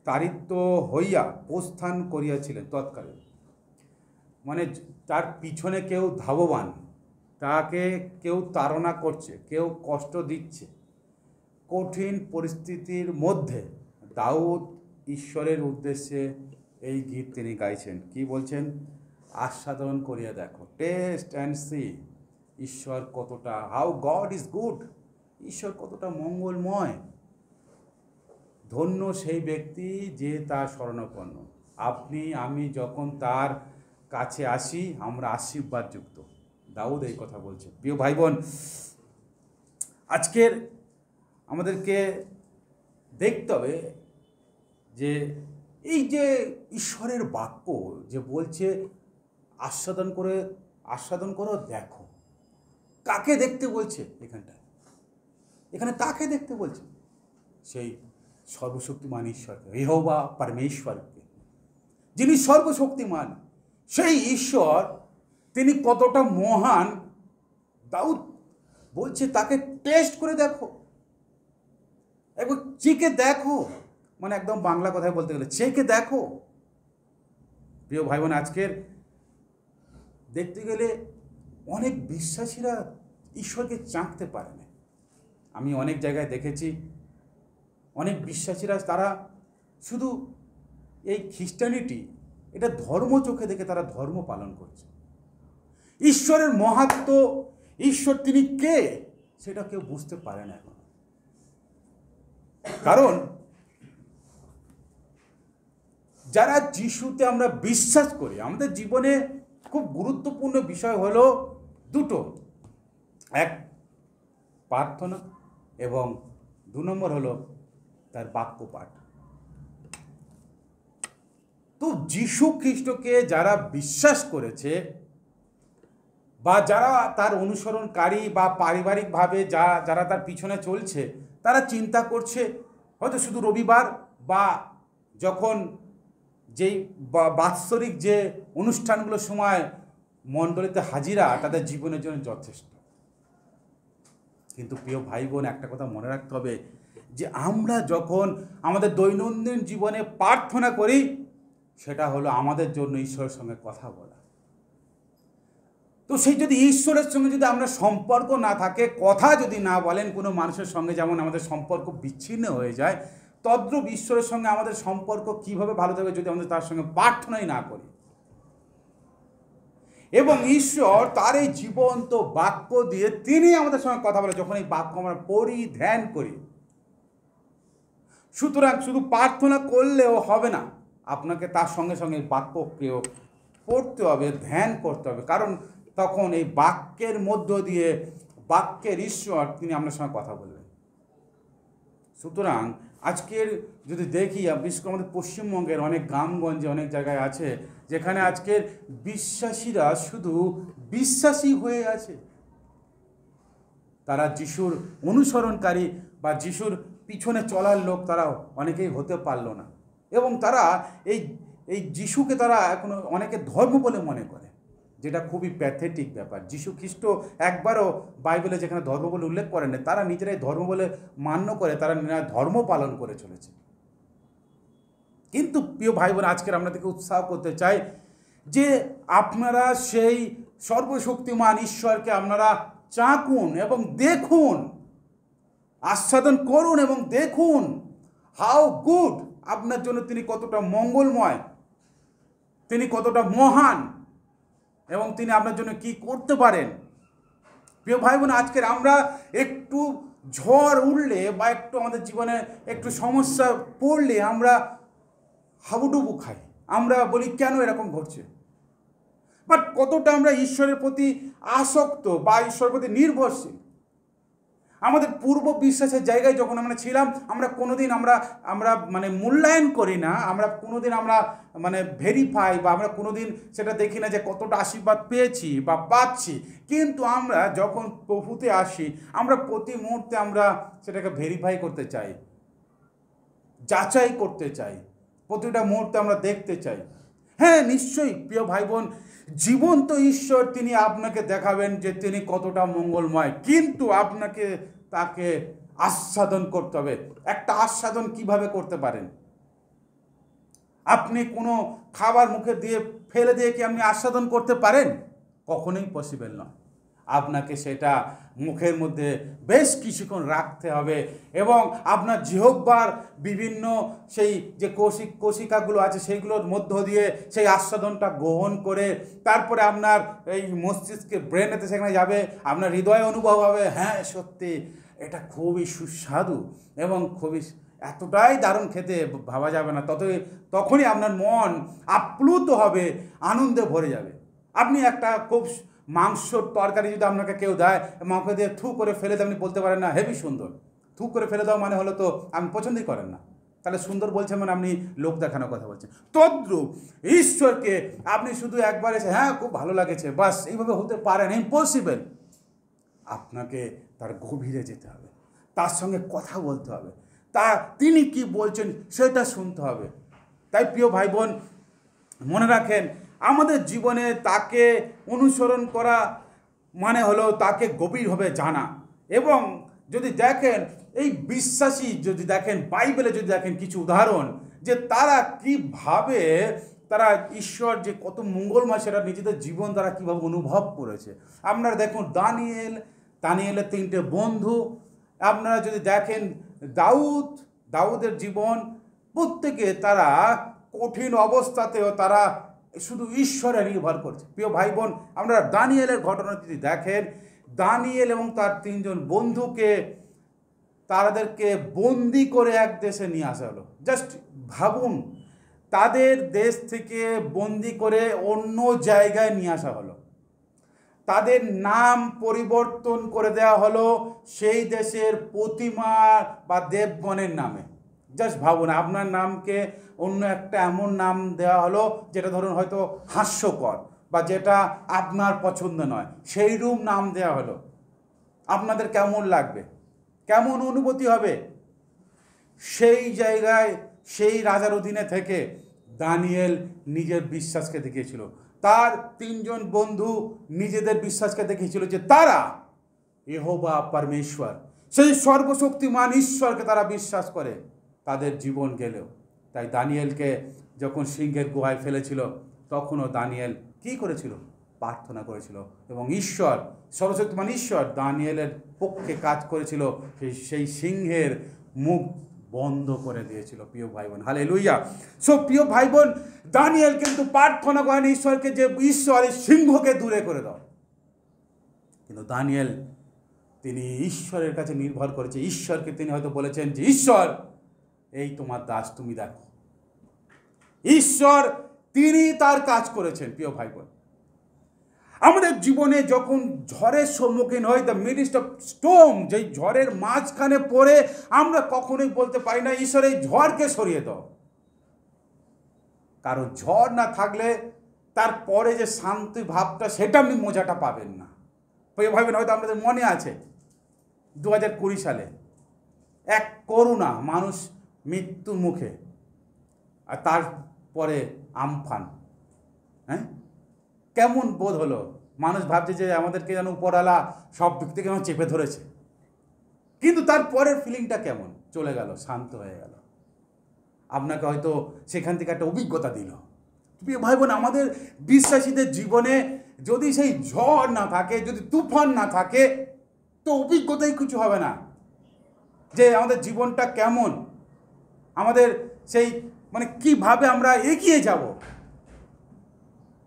তাড়িত হইয়া প্রস্থান করিয়াছিলেন তৎকালে। মানে তার পিছনে কেউ ধাবমান, তাকে কেউ তাড়না করছে, কেউ কষ্ট দিচ্ছে, কঠিন পরিস্থিতির মধ্যে দাউদ ঈশ্বরের উদ্দেশ্যে এই গীত তিনি গাইছেন। কি বলছেন? আস্বাদন করিয়া দেখো, টেস্ট অ্যান্ড সি, ঈশ্বর কতটা, হাউ গড ইজ গুড, ঈশ্বর কতটা মঙ্গলময়। ধন্য সেই ব্যক্তি যে তার শরণাপন্ন। আপনি আমি যখন তার কাছে আসি আমরা আশীর্বাদযুক্ত। দাউদ এই কথা বলছে। প্রিয় ভাই বোন, আজকের আমাদেরকে দেখতে হবে যে এই যে ঈশ্বরের বাক্য যে বলছে আস্বাদন করো দেখো, কাকে দেখতে বলছে? এখানে কাকে দেখতে বলছে? সেই সর্বশক্তিমান ঈশ্বরকে, ইহোবা পরমেশ্বরকে, যিনি সর্বশক্তিমান। সেই ঈশ্বর তিনি কতটা মহান, দাউদ বলছে তাকে টেস্ট করে দেখো, একবার চেখে দেখো, মানে একদম বাংলা কথায় বলতে গেলে চেখে দেখো। প্রিয় ভাই বোন, আজকের দেখতে গেলে অনেক বিশ্বাসীরা ঈশ্বরকে চাঁকতে পারে না। আমি অনেক জায়গায় দেখেছি অনেক বিশ্বাসীরা তারা শুধু এই খ্রিস্টানিটি, এটা ধর্ম চোখে দেখে তারা ধর্ম পালন করছে। ঈশ্বরের মহাত্ম, ঈশ্বর তিনি কে সেটা কেউ বুঝতে পারে না এখন। কারণ যারা যিশুতে আমরা বিশ্বাস করি, আমাদের জীবনে খুব গুরুত্বপূর্ণ বিষয় হলো দুটো, এক প্রার্থনা এবং 2 নম্বর হলো তার বাক্য পাঠ। তো যিশু খ্রিস্টকে যারা বিশ্বাস করেছে বা যারা তার অনুসরণকারী বা পারিবারিকভাবে যারা তার পিছনে চলছে, তারা চিন্তা করছে হয়তো শুধু রবিবার বা যখন যেই বাৎসরিক যে অনুষ্ঠানগুলোর সময় মণ্ডলীতে হাজিরা তাদের জীবনের জন্য যথেষ্ট। কিন্তু প্রিয় ভাই বোন, একটা কথা মনে রাখতে হবে যে আমরা যখন আমাদের দৈনন্দিন জীবনে প্রার্থনা করি, সেটা হলো আমাদের জন্য ঈশ্বরের সঙ্গে কথা বলা। তো সেই যদি ঈশ্বরের সঙ্গে যদি আমরা সম্পর্ক না থাকে, কথা যদি না বলেন কোনো মানুষের সঙ্গে, যেমন আমাদের সম্পর্ক বিচ্ছিন্ন হয়ে যায়, তদ্রূপ ঈশ্বরের সঙ্গে আমাদের সম্পর্ক কিভাবে ভালো থাকবে যদি আমাদের তার সঙ্গে প্রার্থনাই না করি। এবং ঈশ্বর তার এই জীবন্ত বাক্য দিয়ে তিনি আমাদের সঙ্গে কথা বলে, যখন এই বাক্য আমরা পড়ি, ধ্যান করি। সুতরাং শুধু প্রার্থনা করলেও হবে না, আপনাকে তার সঙ্গে সঙ্গে বাক্যকেও পড়তে হবে, ধ্যান করতে হবে, কারণ তখন এই বাক্যের মধ্য দিয়ে বাক্যের ঈশ্বর তিনি আপনার সঙ্গে কথা বলবেন। সুতরাং আজকের যদি দেখি, বিশেষ করে আমাদের পশ্চিমবঙ্গের অনেক গ্রামগঞ্জে অনেক জায়গায় আছে যেখানে আজকের বিশ্বাসীরা শুধু বিশ্বাসী হয়ে আছে। তারা যিশুর অনুসরণকারী বা যিশুর পিছনে চলার লোক তারা অনেকেই হতে পারলো না, এবং তারা এই যিশুকে তারা এখনো অনেকে ধর্ম বলে মনে করে, যেটা খুবই প্যাথেটিক ব্যাপার। যিশু খ্রিস্ট একবারও বাইবেলে যেখানে ধর্ম বলে উল্লেখ করেন, তারা নিজেরাই ধর্ম বলে মান্য করে, তারা ধর্ম পালন করে চলেছে। কিন্তু প্রিয় ভাই বোন, আজকের আপনাদেরকে উৎসাহ করতে চাই যে আপনারা সেই সর্বশক্তিমান ঈশ্বরকে আপনারা চাকুন এবং দেখুন, আস্বাদন করুন এবং দেখুন হাউ গুড, আপনার জন্য তিনি কতটা মঙ্গলময়, তিনি কতটা মহান, এবং তিনি আপনার জন্য কি করতে পারেন। প্রিয় ভাই বোন, আজকের আমরা একটু ঝড় উঠলে বা একটু আমাদের জীবনে একটু সমস্যা পড়লে আমরা হাবুডুবু খাই, আমরা বলি কেন এরকম ঘটছে। বাট কতটা আমরা ঈশ্বরের প্রতি আসক্ত বা ঈশ্বরের প্রতি নির্ভরশীল। আমাদের পূর্ব বিশ্বাসের জায়গায় যখন আমরা ছিলাম, আমরা কোনোদিন আমরা মানে মূল্যায়ন করি না, আমরা কোনোদিন আমরা মানে ভেরিফাই বা আমরা কোনোদিন সেটা দেখি না যে কতটা আশীর্বাদ পেয়েছি বা পাচ্ছি। কিন্তু আমরা যখন প্রভুতে আসি, আমরা প্রতি মুহূর্তে আমরা সেটাকে ভেরিফাই করতে চাই, যাচাই করতে চাই, প্রতিটা মুহূর্তে আমরা দেখতে চাই। হ্যাঁ, নিশ্চয়ই প্রিয় ভাই বোন, জীবন্ত ঈশ্বর তিনি আপনাকে দেখাবেন যে তিনি কতটা মঙ্গলময়, কিন্তু আপনাকে তাকে আস্বাদন করতে হবে। একটা আস্বাদন কিভাবে করতে পারেন? আপনি কোনো খাবার মুখে দিয়ে ফেলে দিয়ে কি আপনি আস্বাদন করতে পারেন? কখনোই পসিবল নয়। আপনাকে সেটা মুখের মধ্যে বেশ কিছুক্ষণ রাখতে হবে, এবং আপনার জিহ্বার বিভিন্ন সেই যে কোষিকাগুলো আছে সেইগুলোর মধ্য দিয়ে সেই আস্বাদনটা গ্রহণ করে তারপরে আপনার এই মস্তিষ্কে, ব্রেনেতে সেখানে যাবে, আপনার হৃদয়ে অনুভব হবে, হ্যাঁ সত্যি এটা খুবই সুস্বাদু এবং খুবই এতটাই দারুণ, খেতে ভাবা যাবে না। তখনই আপনার মন আপ্লুত হবে, আনন্দে ভরে যাবে। আপনি একটা খুব মাংসর তরকারি যদি আপনাকে কেউ দেয়, মাংস দিয়ে থু করে ফেলে দেয়, আপনি বলতে পারেন না হেবি সুন্দর। থু করে ফেলে দেওয়া মানে হলো তো আপনি পছন্দই করেন না, তাহলে সুন্দর বলছেন মানে আপনি লোক দেখানোর কথা বলছেন। তদ্রূপ ঈশ্বরকে আপনি শুধু একবার এসে হ্যাঁ খুব ভালো লাগেছে, বাস এইভাবে হতে পারে না, ইম্পসিবল। আপনাকে তার গভীরে যেতে হবে, তার সঙ্গে কথা বলতে হবে, তিনি কি বলছেন সেটা শুনতে হবে। তাই প্রিয় ভাই বোন, মনে রাখেন, আমাদের জীবনে তাকে অনুসরণ করা মানে হলো তাকে গভীরভাবে জানা। এবং যদি দেখেন এই বিশ্বাসী, যদি দেখেন বাইবেলে, যদি দেখেন কিছু উদাহরণ যে তারা কিভাবে তারা ঈশ্বর যে কত মঙ্গলময় সেটা নিজেদের জীবন দ্বারা কীভাবে অনুভব করেছে। আপনারা দেখুন দানিয়েলের 3টে বন্ধু, আপনারা যদি দেখেন দাউদের জীবন, প্রত্যেকে তারা কঠিন অবস্থাতেও তারা শুধু ঈশ্বরে নির্ভর করছে। প্রিয় ভাই বোন, আমরা দানিয়েলের ঘটনা যদি দেখেন, দানিয়েল এবং তার 3জন বন্ধুকে তাদেরকে বন্দি করে এক দেশে নিয়ে আসা হলো। জাস্ট ভাবুন, তাদের দেশ থেকে বন্দি করে অন্য জায়গায় নিয়ে আসা হলো, তাদের নাম পরিবর্তন করে দেওয়া হলো সেই দেশের প্রতিমা বা দেবগণের নামে। জাস্ট ভাবুন, আপনার নামকে অন্য একটা এমন নাম দেওয়া হলো যেটা ধরুন হয়তো হাস্যকর বা যেটা আপনার পছন্দ নয়, সেই রূপ নাম দেওয়া হলো। আপনাদের কেমন লাগবে, কেমন অনুভূতি হবে? সেই জায়গায় সেই রাজার অধীনে থেকে দানিয়েল নিজের বিশ্বাসকে দেখিয়েছিল, তার 3জন বন্ধু নিজেদের বিশ্বাসকে দেখিয়েছিল যে তারা ইহোবা পরমেশ্বর, সেই সর্বশক্তিমান ঈশ্বরকে তারা বিশ্বাস করে তাদের জীবন গেলেও। তাই দানিয়েলকে যখন সিংহের গুহায় ফেলেছিল, তখনও দানিয়েল কি করেছিল? প্রার্থনা করেছিল, এবং ঈশ্বর, সর্বশক্তিমান ঈশ্বর দানিয়েলের পক্ষে কাজ করেছিল, সেই সিংহের মুখ বন্ধ করে দিয়েছিল। প্রিয় ভাই বোন, হালেলুয়া। সো প্রিয় ভাই বোন, দানিয়েল কিন্তু প্রার্থনা করেন ঈশ্বরকে যে ঈশ্বর এই সিংহকে দূরে করে দাও, কিন্তু দানিয়েল তিনি ঈশ্বরের কাছে নির্ভর করেছে। ঈশ্বরকে তিনি হয়তো বলেছেন যে ঈশ্বর, এই তোমার দাস, তুমি দেখো। ঈশ্বর তিনি তার কাজ করেছেন। প্রিয় ভাই বোন, আমাদের জীবনে যখন ঝড়ের সম্মুখীন হই, দ্য মিডস্ট অফ স্টর্ম, যেই ঝড়ের মাঝখানে পড়ে আমরা কখনোই বলতে পারি না ঈশ্বর এই ঝড়কে সরিয়ে দাও। কারণ ঝড় না থাকলে তারপরে যে শান্তি ভাবটা, সেটা আপনি মজাটা পাবেন না। প্রিয় ভাই বোন, হয়তো আমাদের মনে আছে 2020 সালে এক করুণা, মানুষ মৃত্যুর মুখে, আর তারপরে আমফান। হ্যাঁ, কেমন বোধ হলো? মানুষ ভাবছে যে আমাদেরকে যেন উপরওয়ালা সব দিক থেকে যেন চেপে ধরেছে, কিন্তু তারপরের ফিলিংটা কেমন? চলে গেল, শান্ত হয়ে গেল। আপনাকে হয়তো সেখান থেকে একটা অভিজ্ঞতা দিল। প্রিয় ভাই বোন, আমাদের বিশ্বাসীদের জীবনে যদি সেই ঝড় না থাকে, যদি তুফান না থাকে, তো অভিজ্ঞতাই কিছু হবে না যে আমাদের জীবনটা কেমন, আমাদের সেই মানে কিভাবে আমরা এগিয়ে যাব।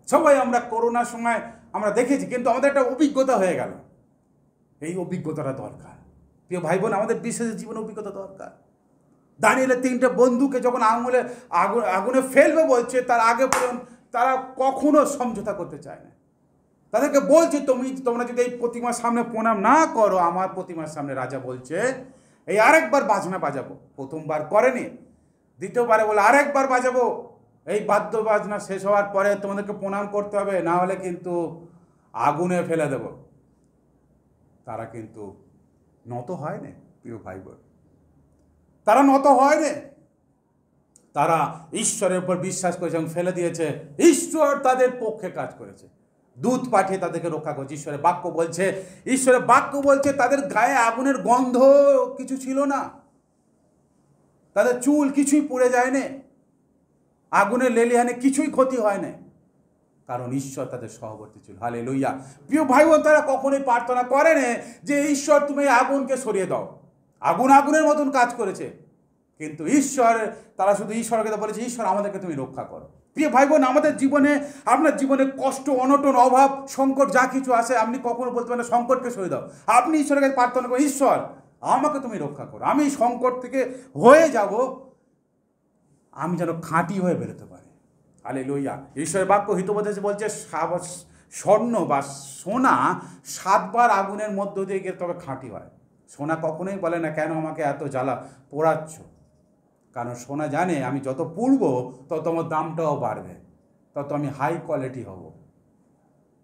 সবাই আমরা করোনার সময় আমরা দেখেছি, কিন্তু আমাদের একটা অভিজ্ঞতা হয়ে গেল। এই অভিজ্ঞতাটা দরকার। প্রিয় ভাই বোন, আমাদের বিশ্বাসের জীবনে অভিজ্ঞতা দরকার। দানিয়েলের 3টে বন্ধুকে যখন আগুনে ফেলবে বলছে, তার আগে পর্যন্ত তারা কখনো সমঝোতা করতে চায় না। তাদেরকে বলছে, তোমরা যদি এই প্রতিমার সামনে প্রণাম না করো, আমার প্রতিমার সামনে, রাজা বলছে এই আরেকবার বাজনা বাজাবো। প্রথমবার করেনি, দ্বিতীয়বারে বলে আরেকবার বাজাবো, এই বাদ্য বাজনা শেষ হওয়ার পরে তোমাদেরকে প্রণাম করতে হবে, না হলে কিন্তু আগুনে ফেলে দেব। তারা কিন্তু নত হয় না। প্রিয় ভাই বোন, তারা নত হয় না। তারা ঈশ্বরের উপর বিশ্বাস করেছে এবং ফেলে দিয়েছে। ঈশ্বর তাদের পক্ষে কাজ করেছে, দূত পাঠিয়ে তাদেরকে রক্ষা করছে। ঈশ্বরের বাক্য বলছে তাদের গায়ে আগুনের গন্ধ কিছু ছিল না, তাদের চুল কিছুই পুড়ে যায় না, আগুনের লেলিহানে কিছুই ক্ষতি হয় না, কারণ ঈশ্বর তাদের সহবর্তী ছিল। হালেলুয়া। প্রিয় ভাই বোন, তারা কখনোই প্রার্থনা করে না যে ঈশ্বর তুমি আগুনকে সরিয়ে দাও। আগুনের মতন কাজ করেছে, কিন্তু তারা শুধু ঈশ্বরকে বলেছে ঈশ্বর আমাদেরকে তুমি রক্ষা করো। প্রিয় ভাই বোন, আমাদের জীবনে, আপনার জীবনে কষ্ট, অনটন, অভাব, সংকট যা কিছু আসে, আপনি কখনো বলতে পারেন সংকটকে সরিয়ে দাও। আপনি ঈশ্বরের কাছে প্রার্থনা করেন, ঈশ্বর আমাকে তুমি রক্ষা করো, আমি সংকট থেকে হয়ে যাব, আমি যেন খাঁটি হয়ে বেরোতে পারি। হালেলুয়া। ঈশ্বরের বাক্য হিতোপদেশে বলছে স্বর্ণ বা সোনা 7 বার আগুনের মধ্য দিয়ে গিয়ে তবে খাঁটি হয়। সোনা কখনোই বলে না কেন আমাকে এত জ্বালা পোড়াচ্ছ, কারণ সোনা জানে আমি যত পুড়ব তত আমার দামটাও বাড়বে, তত আমি হাই কোয়ালিটি হব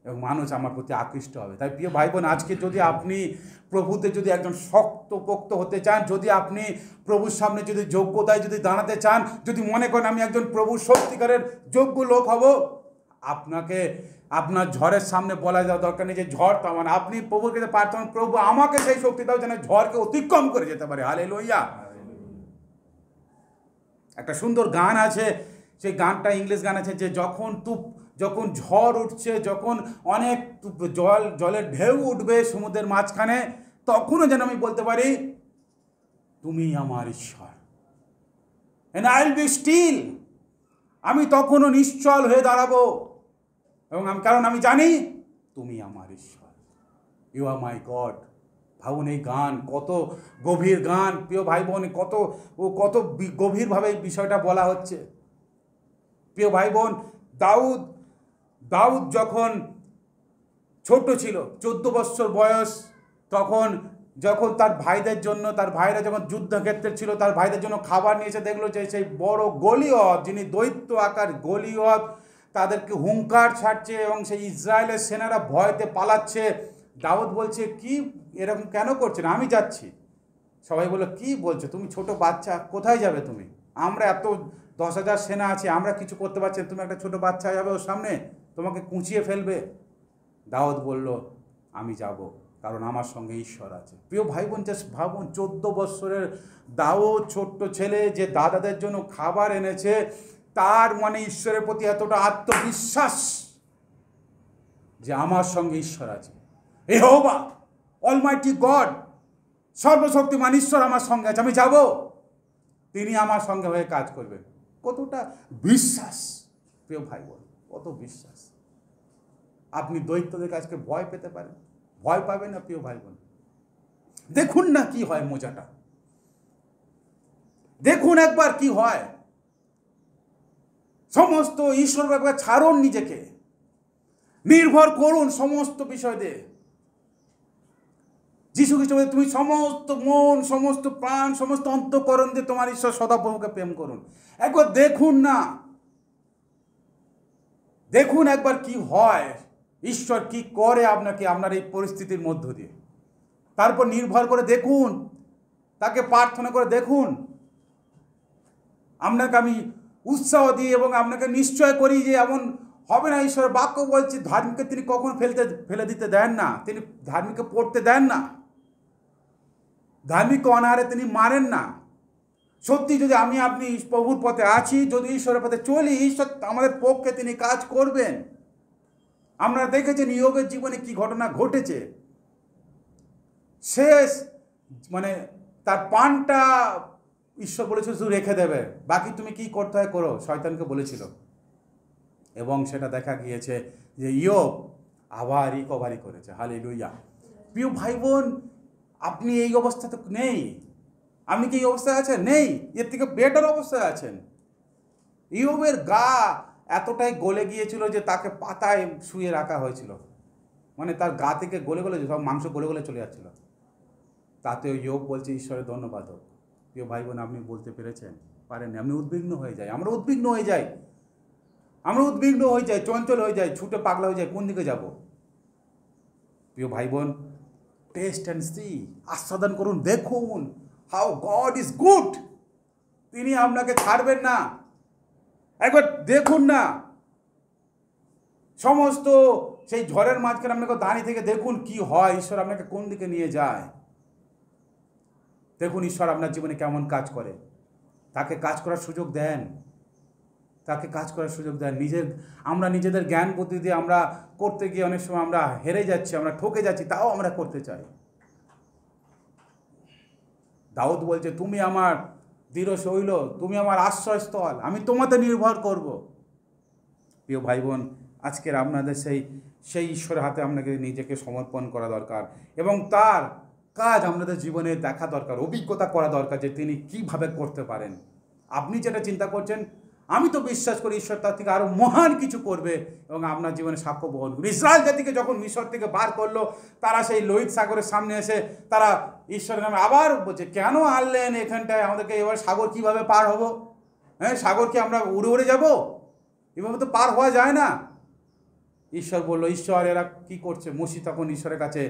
এবং মানুষ আমার প্রতি আকৃষ্ট হবে। তাই প্রিয় ভাই বোন, আজকে যদি আপনি প্রভুতে যদি একজন শক্তপোক্ত হতে চান, যদি আপনি প্রভুর সামনে যদি যোগ্যতায় যদি দাঁড়াতে চান, যদি মনে করেন আমি একজন প্রভুর সত্যিকারের যোগ্য লোক হব, আপনাকে আপনার ঝড়ের সামনে বলা যাওয়া দরকার নেই যে ঝড় থামান। আপনি প্রভুর কাছে প্রার্থনা, প্রভু আমাকে সেই শক্তি দাও যেন ঝড়কে অতিক্রম করে যেতে পারে। হালেলুয়া। একটা সুন্দর গান আছে, সেই গানটা ইংলিশ গান আছে, যে যখন ঝড় উঠছে, যখন অনেক জলের ঢেউ উঠবে সমুদ্রের মাঝখানে, তখনও যেন আমি বলতে পারি তুমি আমার ঈশ্বর, and I'll be still, আমি তখনও নিশ্চল হয়ে দাঁড়াবো, এবং কারণ আমি জানি তুমি আমার ঈশ্বর, ইউ আর মাই গড। ভাবুন এই গান কত গভীর গান। প্রিয় ভাই বোন, কত গভীরভাবে এই বিষয়টা বলা হচ্ছে। প্রিয় ভাই বোন, দাউদ যখন ছোট ছিল, 14 বছর বয়স, যখন তার ভাইরা যখন যুদ্ধক্ষেত্রে ছিল, তার ভাইদের জন্য খাবার নিয়েছে, দেখলো যে সেই বড় গলিয়ত, যিনি দৈত্য আকার গলিয়ত, তাদেরকে হুঙ্কার ছাড়ছে এবং সেই ইসরায়েলের সেনারা ভয়তে পালাচ্ছে। দাউদ বলছে, কি এরকম কেন করছেন, আমি যাচ্ছি। সবাই বললো, কি বলছো, তুমি ছোট বাচ্চা, কোথায় যাবে তুমি? আমরা এত 10,000 সেনা আছে, আমরা কিছু করতে পারছি না, তুমি একটা ছোট বাচ্চা যাবে ওর সামনে, তোমাকে কুঁচিয়ে ফেলবে। দাউদ বলল, আমি যাব, কারণ আমার সঙ্গে ঈশ্বর আছে। প্রিয় ভাই বোন, জাস্ট ভাবুন, 14 বৎসরের দাউদ, ছোট্ট ছেলে, যে দাদাদের জন্য খাবার এনেছে, তার মানে ঈশ্বরের প্রতি এতটা আত্মবিশ্বাস যে আমার সঙ্গে ঈশ্বর আছে। ইহোবা, অলমাইটি গড, সর্বশক্তিমান ঈশ্বর আমার সঙ্গে আছে, আমি যাব, তিনি আমার সঙ্গে হয়ে কাজ করবেন। কতটা বিশ্বাস প্রিয় ভাই বোন, কত বিশ্বাস। আপনি দৈত্যদের কাছকে ভয় পেতে পারেন, ভয় পাবেন না প্রিয় ভাই বোন। দেখুন না কি হয় মজাটা, দেখুন একবার কি হয়। সমস্ত ঈশ্বর ব্যাপারে ছাড়ুন, নিজেকে নির্ভর করুন সমস্ত বিষয় দিয়ে। যিশু খ্রিস্ট বলে, তুমি সমস্ত মন, সমস্ত প্রাণ, সমস্ত অন্তঃকরণ দিয়ে তোমার ঈশ্বর সদাপ্রভুকে প্রেম করুন। একবার দেখুন না, দেখুন একবার কি হয়, ঈশ্বর কি করে আপনাকে আপনার এই পরিস্থিতির মধ্য দিয়ে। তারপর নির্ভর করে দেখুন, তাকে প্রার্থনা করে দেখুন। আপনাকে আমি উৎসাহ দিই এবং আপনাকে নিশ্চয় করি যে এমন হবে না। ঈশ্বরের বাক্য বলছি, ধার্মিককে তিনি কখন ফেলে দিতে দেন না, তিনি ধার্মিককে পড়তে দেন না, ধার্মিককে অনাহারে তিনি মারেন না। সত্যি যদি আমি আপনি প্রভুর পথে আছি, যদি ঈশ্বরের পথে চলি, ঈশ্বর আমাদের পক্ষে তিনি কাজ করবেন। আপনারা দেখেছেন ইয়োবের জীবনে কি ঘটনা ঘটেছে। শেষ মানে তার পানটা ঈশ্বর বলেছিল শুধু রেখে দেবে, বাকি তুমি কি করতে হয় করো, শয়তানকে বলেছিল। এবং সেটা দেখা গিয়েছে যে ইয়োব আবার রিকভারি করেছে। হালেলুয়া। প্রিয় ভাই বোন, আপনি এই অবস্থাতে নেই। আপনি কি এই অবস্থায় আছেন? নেই, এর থেকে বেটার অবস্থায় আছেন। ইয়োবের গা এতটাই গলে গিয়েছিল যে তাকে পাতায় শুয়ে রাখা হয়েছিল, মানে তার গা থেকে গলে গলে সব মাংস গলে গলে চলে যাচ্ছিল। তাতেও ইয়োব বলছে ঈশ্বরের ধন্যবাদ হোক। প্রিয় ভাই বোন, আপনি বলতে পেরেছেন? পারেন? আপনি উদ্বিগ্ন হয়ে যায়, আমরা উদ্বিগ্ন হয়ে যাই, আমরা উদ্বিগ্ন হয়ে যাই, চঞ্চল হয়ে যাই, ছুটে পাগলা হয়ে যাই, কোন দিকে যাব। প্রিয় ভাই বোন, টেস্ট অ্যান্ড সি, আস্বাদন করুন, দেখুন হাউ গড ইজ গুড। তিনি আপনাকে ছাড়বেন না। একবার দেখুন না, সমস্ত সেই ঝড়ের মাঝখানে আপনাকে দাঁড়িয়ে থেকে দেখুন কি হয়, ঈশ্বর আপনাকে কোন দিকে নিয়ে যায়। দেখুন ঈশ্বর আপনার জীবনে কেমন কাজ করে, তাকে কাজ করার সুযোগ দেন, তাকে কাজ করার সুযোগ দেন। আমরা নিজেদের জ্ঞান বুদ্ধি দিয়ে আমরা করতে গিয়ে অনেক সময় আমরা হেরে যাচ্ছি, আমরা ঠকে যাচ্ছি, তাও আমরা করতে চাই। দাউদ বলছে, তুমি আমার দৃঢ় শৈল, তুমি আমার আশ্রয়স্থল, আমি তোমাতে নির্ভর করব। প্রিয় ভাই বোন, আজকের আপনাদের সেই ঈশ্বরের হাতে আপনাকে নিজেকে সমর্পণ করা দরকার এবং তার কাজ আপনাদের জীবনে দেখা দরকার, অভিজ্ঞতা করা দরকার যে তিনি কিভাবে করতে পারেন। আপনি যেটা চিন্তা করছেন, আমি তো বিশ্বাস করি ঈশ্বর তার থেকে আরও মহান কিছু করবে এবং আপনার জীবনে সাক্ষ্য বহন করবে। ইসরায়েল জাতিকে যখন মিশর থেকে বার করলো, তারা সেই লোহিত সাগরের সামনে এসে তারা ঈশ্বরের নামে আবার বলছে, কেন আনলেন এখানটায় আমাদেরকে, এবার সাগর কিভাবে পার হব? হ্যাঁ, সাগর কি আমরা উড়ে উড়ে যাব? এভাবে তো পার হওয়া যায় না। ঈশ্বর বলল, ঈশ্বর এরা কি করছে? মুসি তখন ঈশ্বরের কাছে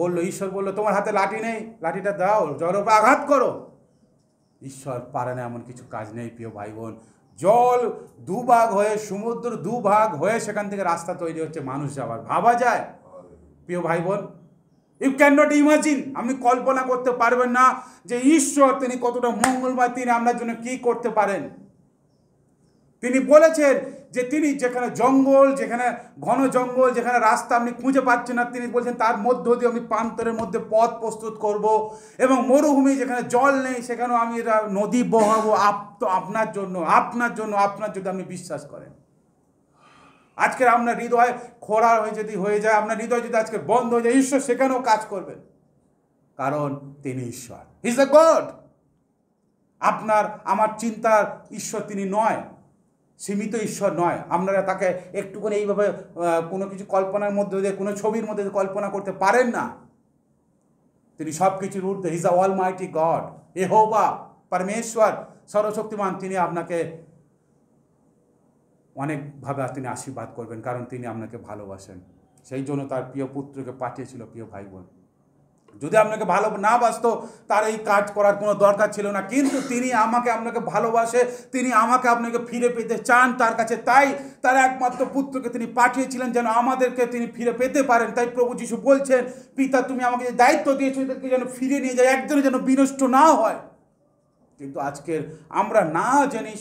বললো, ঈশ্বর বললো, তোমার হাতে লাঠি নেই, লাঠিটা দাও, জলের উপর আঘাত করো। ঈশ্বর পারে না এমন কিছু কাজ নেই। প্রিয় ভাই বোন, জল দুভাগ হয়ে, সমুদ্র দুভাগ হয়ে সেখান থেকে রাস্তা তৈরি হচ্ছে মানুষ যাওয়ার, ভাবা যায়? প্রিয় ভাই বোন, ইউ ক্যান নট ইমাজিন, আপনি কল্পনা করতে পারবেন না যে ঈশ্বর তিনি কতটা মঙ্গলময়, তিনি আপনার জন্য কি করতে পারেন। তিনি বলেছেন যে তিনি যেখানে জঙ্গল, যেখানে ঘন জঙ্গল, যেখানে রাস্তা আপনি খুঁজে পাচ্ছেন না, তিনি বলছেন তার মধ্য দিয়ে আমি প্রান্তরের মধ্যে পথ প্রস্তুত করব, এবং মরুভূমি যেখানে জল নেই সেখানেও আমি এটা নদী বহাবো আপনার জন্য, আপনার জন্য, আপনার যদি আপনি বিশ্বাস করেন। আজকের আপনার হৃদয় খোঁড়া যদি হয়ে যায়, আপনার হৃদয় যদি আজকে বন্ধ হয়ে যায়, ঈশ্বর সেখানেও কাজ করবেন, কারণ তিনি ঈশ্বর, হি ইজ দ্য গড। আপনার আমার চিন্তার ঈশ্বর তিনি নয়, সীমিত ঈশ্বর নয়। আপনারা তাকে একটুখানি এইভাবে কোনো কিছু কল্পনার মধ্যে দিয়ে, কোনো ছবির মধ্যে কল্পনা করতে পারেন না। তিনি সব কিছুর ঊর্ধ্বে, he is the almighty God, Jehovah, পরমেশ্বর সর্বশক্তিমান। তিনি আপনাকে অনেকভাবে তিনি আশীর্বাদ করবেন, কারণ তিনি আপনাকে ভালোবাসেন। সেই জন্য তার প্রিয় পুত্রকে পাঠিয়েছিল। প্রিয় ভাই বোন, যদি আপনাকে ভালো না বাসতো তার এই কাজ করার কোনো দরকার ছিল না, কিন্তু তিনি আমাকে আপনাকে ভালোবাসে, তিনি আমাকে আপনাকে ফিরে পেতে চান তার কাছে, তাই তার একমাত্র পুত্রকে তিনি পাঠিয়েছিলেন যেন আমাদেরকে তিনি ফিরে পেতে পারেন। তাই প্রভু যিশু বলছেন, পিতা তুমি আমাকে যে দায়িত্ব দিয়েছো এদেরকে যেন ফিরে নিয়ে যায়, একজনে যেন বিনষ্ট না হয়। কিন্তু আজকের আমরা না জেনে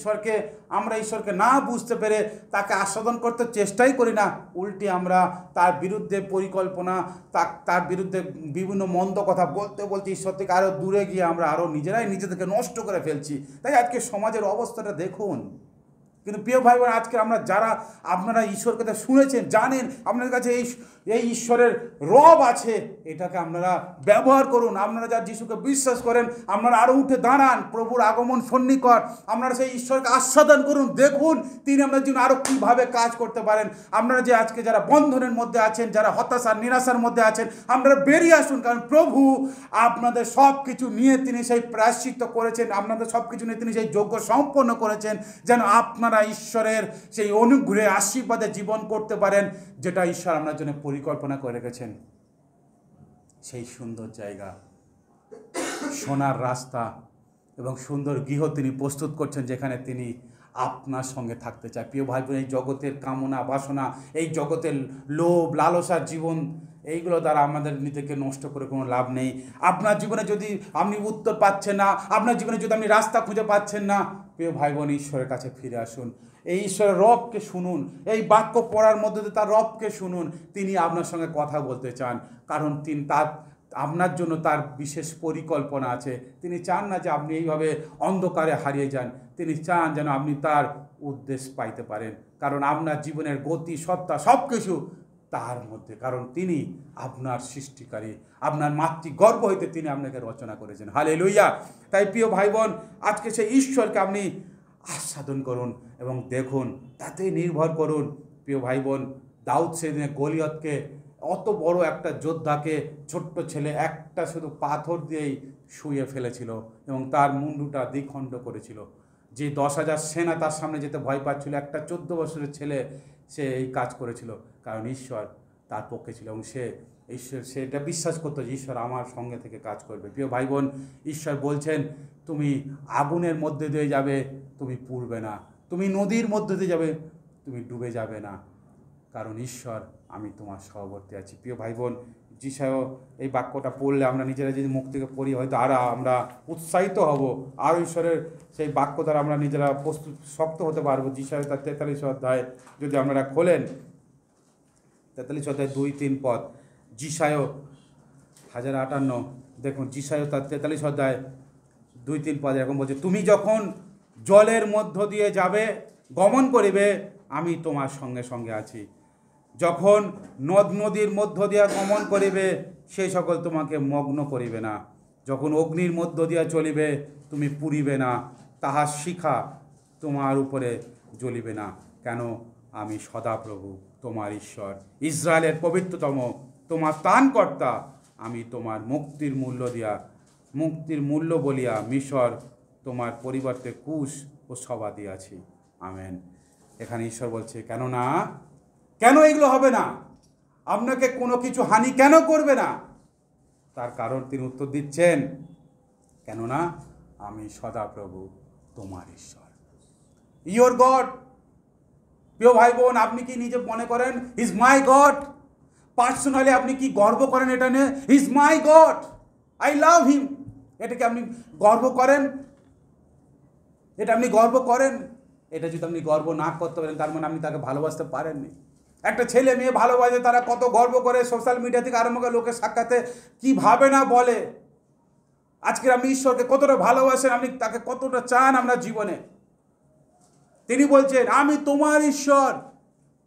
আমরা ঈশ্বরকে না বুঝতে পেরে তাকে আস্বাদন করতে চেষ্টাই করি না, উল্টে আমরা তার বিরুদ্ধে পরিকল্পনা, তার বিরুদ্ধে বিভিন্ন মন্দ কথা বলতে বলতে ঈশ্বর থেকে আরও দূরে গিয়ে আমরা আরও নিজেদেরকে নষ্ট করে ফেলছি। তাই আজকে সমাজের অবস্থাটা দেখুন। কিন্তু প্রিয় ভাই বোন, আজকে আমরা যারা আপনারা ঈশ্বরকে শুনেছেন, জানেন আপনাদের কাছে এই ঈশ্বরের রব আছে, এটাকে আপনারা ব্যবহার করুন। আপনারা যারা যিশুকে বিশ্বাস করেন আপনারা আরও উঠে দাঁড়ান, প্রভুর আগমন সন্নিকট, আপনারা সেই ঈশ্বরকে আস্বাদন করুন, দেখুন তিনি আপনার জন্য আরও কীভাবে কাজ করতে পারেন। আপনারা যে আজকে যারা বন্ধনের মধ্যে আছেন, যারা হতাশার নিরাশার মধ্যে আছেন, আপনারা বেরিয়ে আসুন, কারণ প্রভু আপনাদের সব কিছু নিয়ে তিনি সেই প্রায়শ্চিত্ত করেছেন, আপনাদের সব কিছু নিয়ে তিনি সেই যজ্ঞ সম্পন্ন করেছেন যেন আপনারা ঈশ্বরের সেই অনুগ্রহে আশীর্বাদে জীবন করতে পারেন, যেটা ঈশ্বর আপনার জন্য পরিকল্পনা করে রেখেছেন। সেই সুন্দর জায়গা, সোনার রাস্তা এবং সুন্দর গৃহ তিনি প্রস্তুত করছেন, যেখানে তিনি আপনার সঙ্গে থাকতে চায়। প্রিয় ভাই বোন, এই জগতের কামনা বাসনা, এই জগতের লোভ লালসার জীবন, এইগুলো দ্বারা আমাদের নিজেকে নষ্ট করে কোনো লাভ নেই। আপনার জীবনে যদি আপনি উত্তর পাচ্ছেন না, আপনার জীবনে যদি আপনি রাস্তা খুঁজে পাচ্ছেন না, প্রিয় ভাই বোন, ঈশ্বরের কাছে ফিরে আসুন, এই ঈশ্বরের রবকে শুনুন, এই বাক্য পড়ার মধ্যে দিয়ে তার রবকে শুনুন। তিনি আপনার সঙ্গে কথা বলতে চান, কারণ তিনি আপনার জন্য তার বিশেষ পরিকল্পনা আছে। তিনি চান না যে আপনি এইভাবে অন্ধকারে হারিয়ে যান, তিনি চান যেন আপনি তার উদ্দেশ্য পাইতে পারেন, কারণ আপনার জীবনের গতি সত্তা সব কিছু তার মধ্যে, কারণ তিনি আপনার সৃষ্টিকারী, আপনার মাতৃগর্ভ হইতে তিনি আপনাকে রচনা করেছেন। হালেলুয়া। তাই প্রিয় ভাই বোন, আজকে সেই ঈশ্বরকে আপনি আস্বাদন করুন এবং দেখুন, তাতেই নির্ভর করুন। প্রিয় ভাই বোন, দাউদ সেদিনে গলিয়তকে, অত বড় একটা যোদ্ধাকে, ছোট্ট ছেলে একটা শুধু পাথর দিয়েই শুয়ে ফেলেছিল এবং তার মুন্ডুটা দ্বিখণ্ড করেছিল। যে 10,000 সেনা তার সামনে যেতে ভয় পাচ্ছিল, একটা 14 বছরের ছেলে সে এই কাজ করেছিল, কারণ ঈশ্বর তার পক্ষে ছিল এবং সে এটা বিশ্বাস করতো যে ঈশ্বর আমার সঙ্গে থেকে কাজ করবে। প্রিয় ভাই বোন, ঈশ্বর বলছেন, তুমি আগুনের মধ্যে দিয়ে যাবে, তুমি পুড়বে না, তুমি নদীর মধ্যে দিয়ে যাবে, তুমি ডুবে যাবে না, কারণ ঈশ্বর আমি তোমার সহবর্তী আছি। প্রিয় ভাই বোন, যিশায় এই বাক্যটা পড়লে আমরা নিজেরা যদি মুখ থেকে পড়ি, হয়তো আরও আমরা উৎসাহিত হব, আর ঈশ্বরের সেই বাক্য দ্বারা আমরা নিজেরা শক্ত হতে পারবো। যিশায় তার 43 অধ্যায় যদি আপনারা খোলেন, 43 অধ্যায় 2-3 পদ, যিশায় 1058, দেখুন যিশায় তার 43 অধ্যায় 2-3 পদ এরকম বলছে, তুমি যখন জলের মধ্য দিয়ে যাবে গমন করিবে, আমি তোমার সঙ্গে সঙ্গে আছি। যখন নদ নদীর মধ্য দিয়া গমন করিবে, সেই সকল তোমাকে মগ্ন করিবে না। যখন অগ্নির মধ্য দিয়া চলিবে, তুমি পুড়িবে না, তাহার শিখা তোমার উপরে জ্বলিবে না, কেন আমি সদাপ্রভু তোমার ঈশ্বর, ইসরায়েলের পবিত্রতম তোমার ত্রাণকর্তা, আমি তোমার মুক্তির মূল্য বলিয়া মিশর তোমার পরিবর্তে কুশ ও সভা দিয়াছি। আমেন। এখানে ঈশ্বর বলছে, কেন এগুলো হবে না, আপনাকে কোনো কিছু হানি কেন করবে না? তার কারণ তিনি উত্তর দিচ্ছেন, কেননা আমি সদাপ্রভু তোমার ঈশ্বর, ইয়োর গড। প্রিয় ভাই বোন, আপনি কি নিজে মনে করেন ইজ মাই গড? পার্সোনালি আপনি কি গর্ব করেন এটা নিয়ে? Is my God, I love him. এটাকে আপনি গর্ব করেন? এটা আপনি গর্ব করেন? এটা যদি আপনি গর্ব না করতে পারেন, তার মানে আপনি তাকে ভালোবাসতে পারেননি। একটা ছেলে মেয়ে ভালোবাসে, তারা কত গর্ব করে, সোশ্যাল মিডিয়া থেকে আরম্ভ করে লোকের সাক্ষাতে কি ভাবে না বলে। আজকে আপনি ঈশ্বরকে কতটা ভালোবাসেন, আপনি তাকে কতটা চান আপনার জীবনে। তিনি বলছেন, আমি তোমার ঈশ্বর।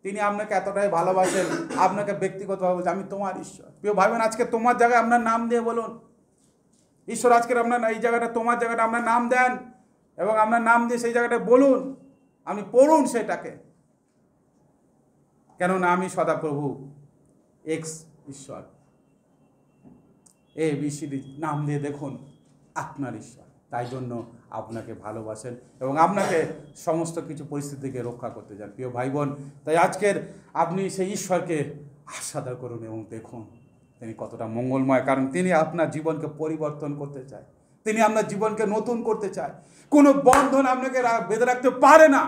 তিনি আপনাকে এতটাই ভালোবাসেন, আপনাকে ব্যক্তিগতভাবে বলছেন, আমি তোমার ঈশ্বর। প্রিয় ভাইবেন, আজকে তোমার জায়গায় আপনার নাম দিয়ে বলুন, ঈশ্বর আজকের আপনার এই জায়গাটা, তোমার জায়গাটা আপনার নাম দেন এবং আপনার নাম দিয়ে সেই জায়গাটা বলুন, আপনি পড়ুন সেটাকে, কেননা আমি সদাপ্রভু এক্স ঈশ্বর, ABCD নাম দিয়ে দেখুন আপনার ঈশ্বর, তাই জন্য আপনাকে ভালোবাসেন এবং আপনাকে সমস্ত কিছু পরিস্থিতি থেকে রক্ষা করতে চান। প্রিয় ভাই বোন, তাই আজকের আপনি সেই ঈশ্বরকে আস্বাদন করুন এবং দেখুন তিনি কতটা মঙ্গলময়, কারণ তিনি আপনার জীবনকে পরিবর্তন করতে চায়, তিনি আপনার জীবনকে নতুন করতে চায়। কোনো বন্ধন আপনাকে বেঁধে রাখতে পারে না,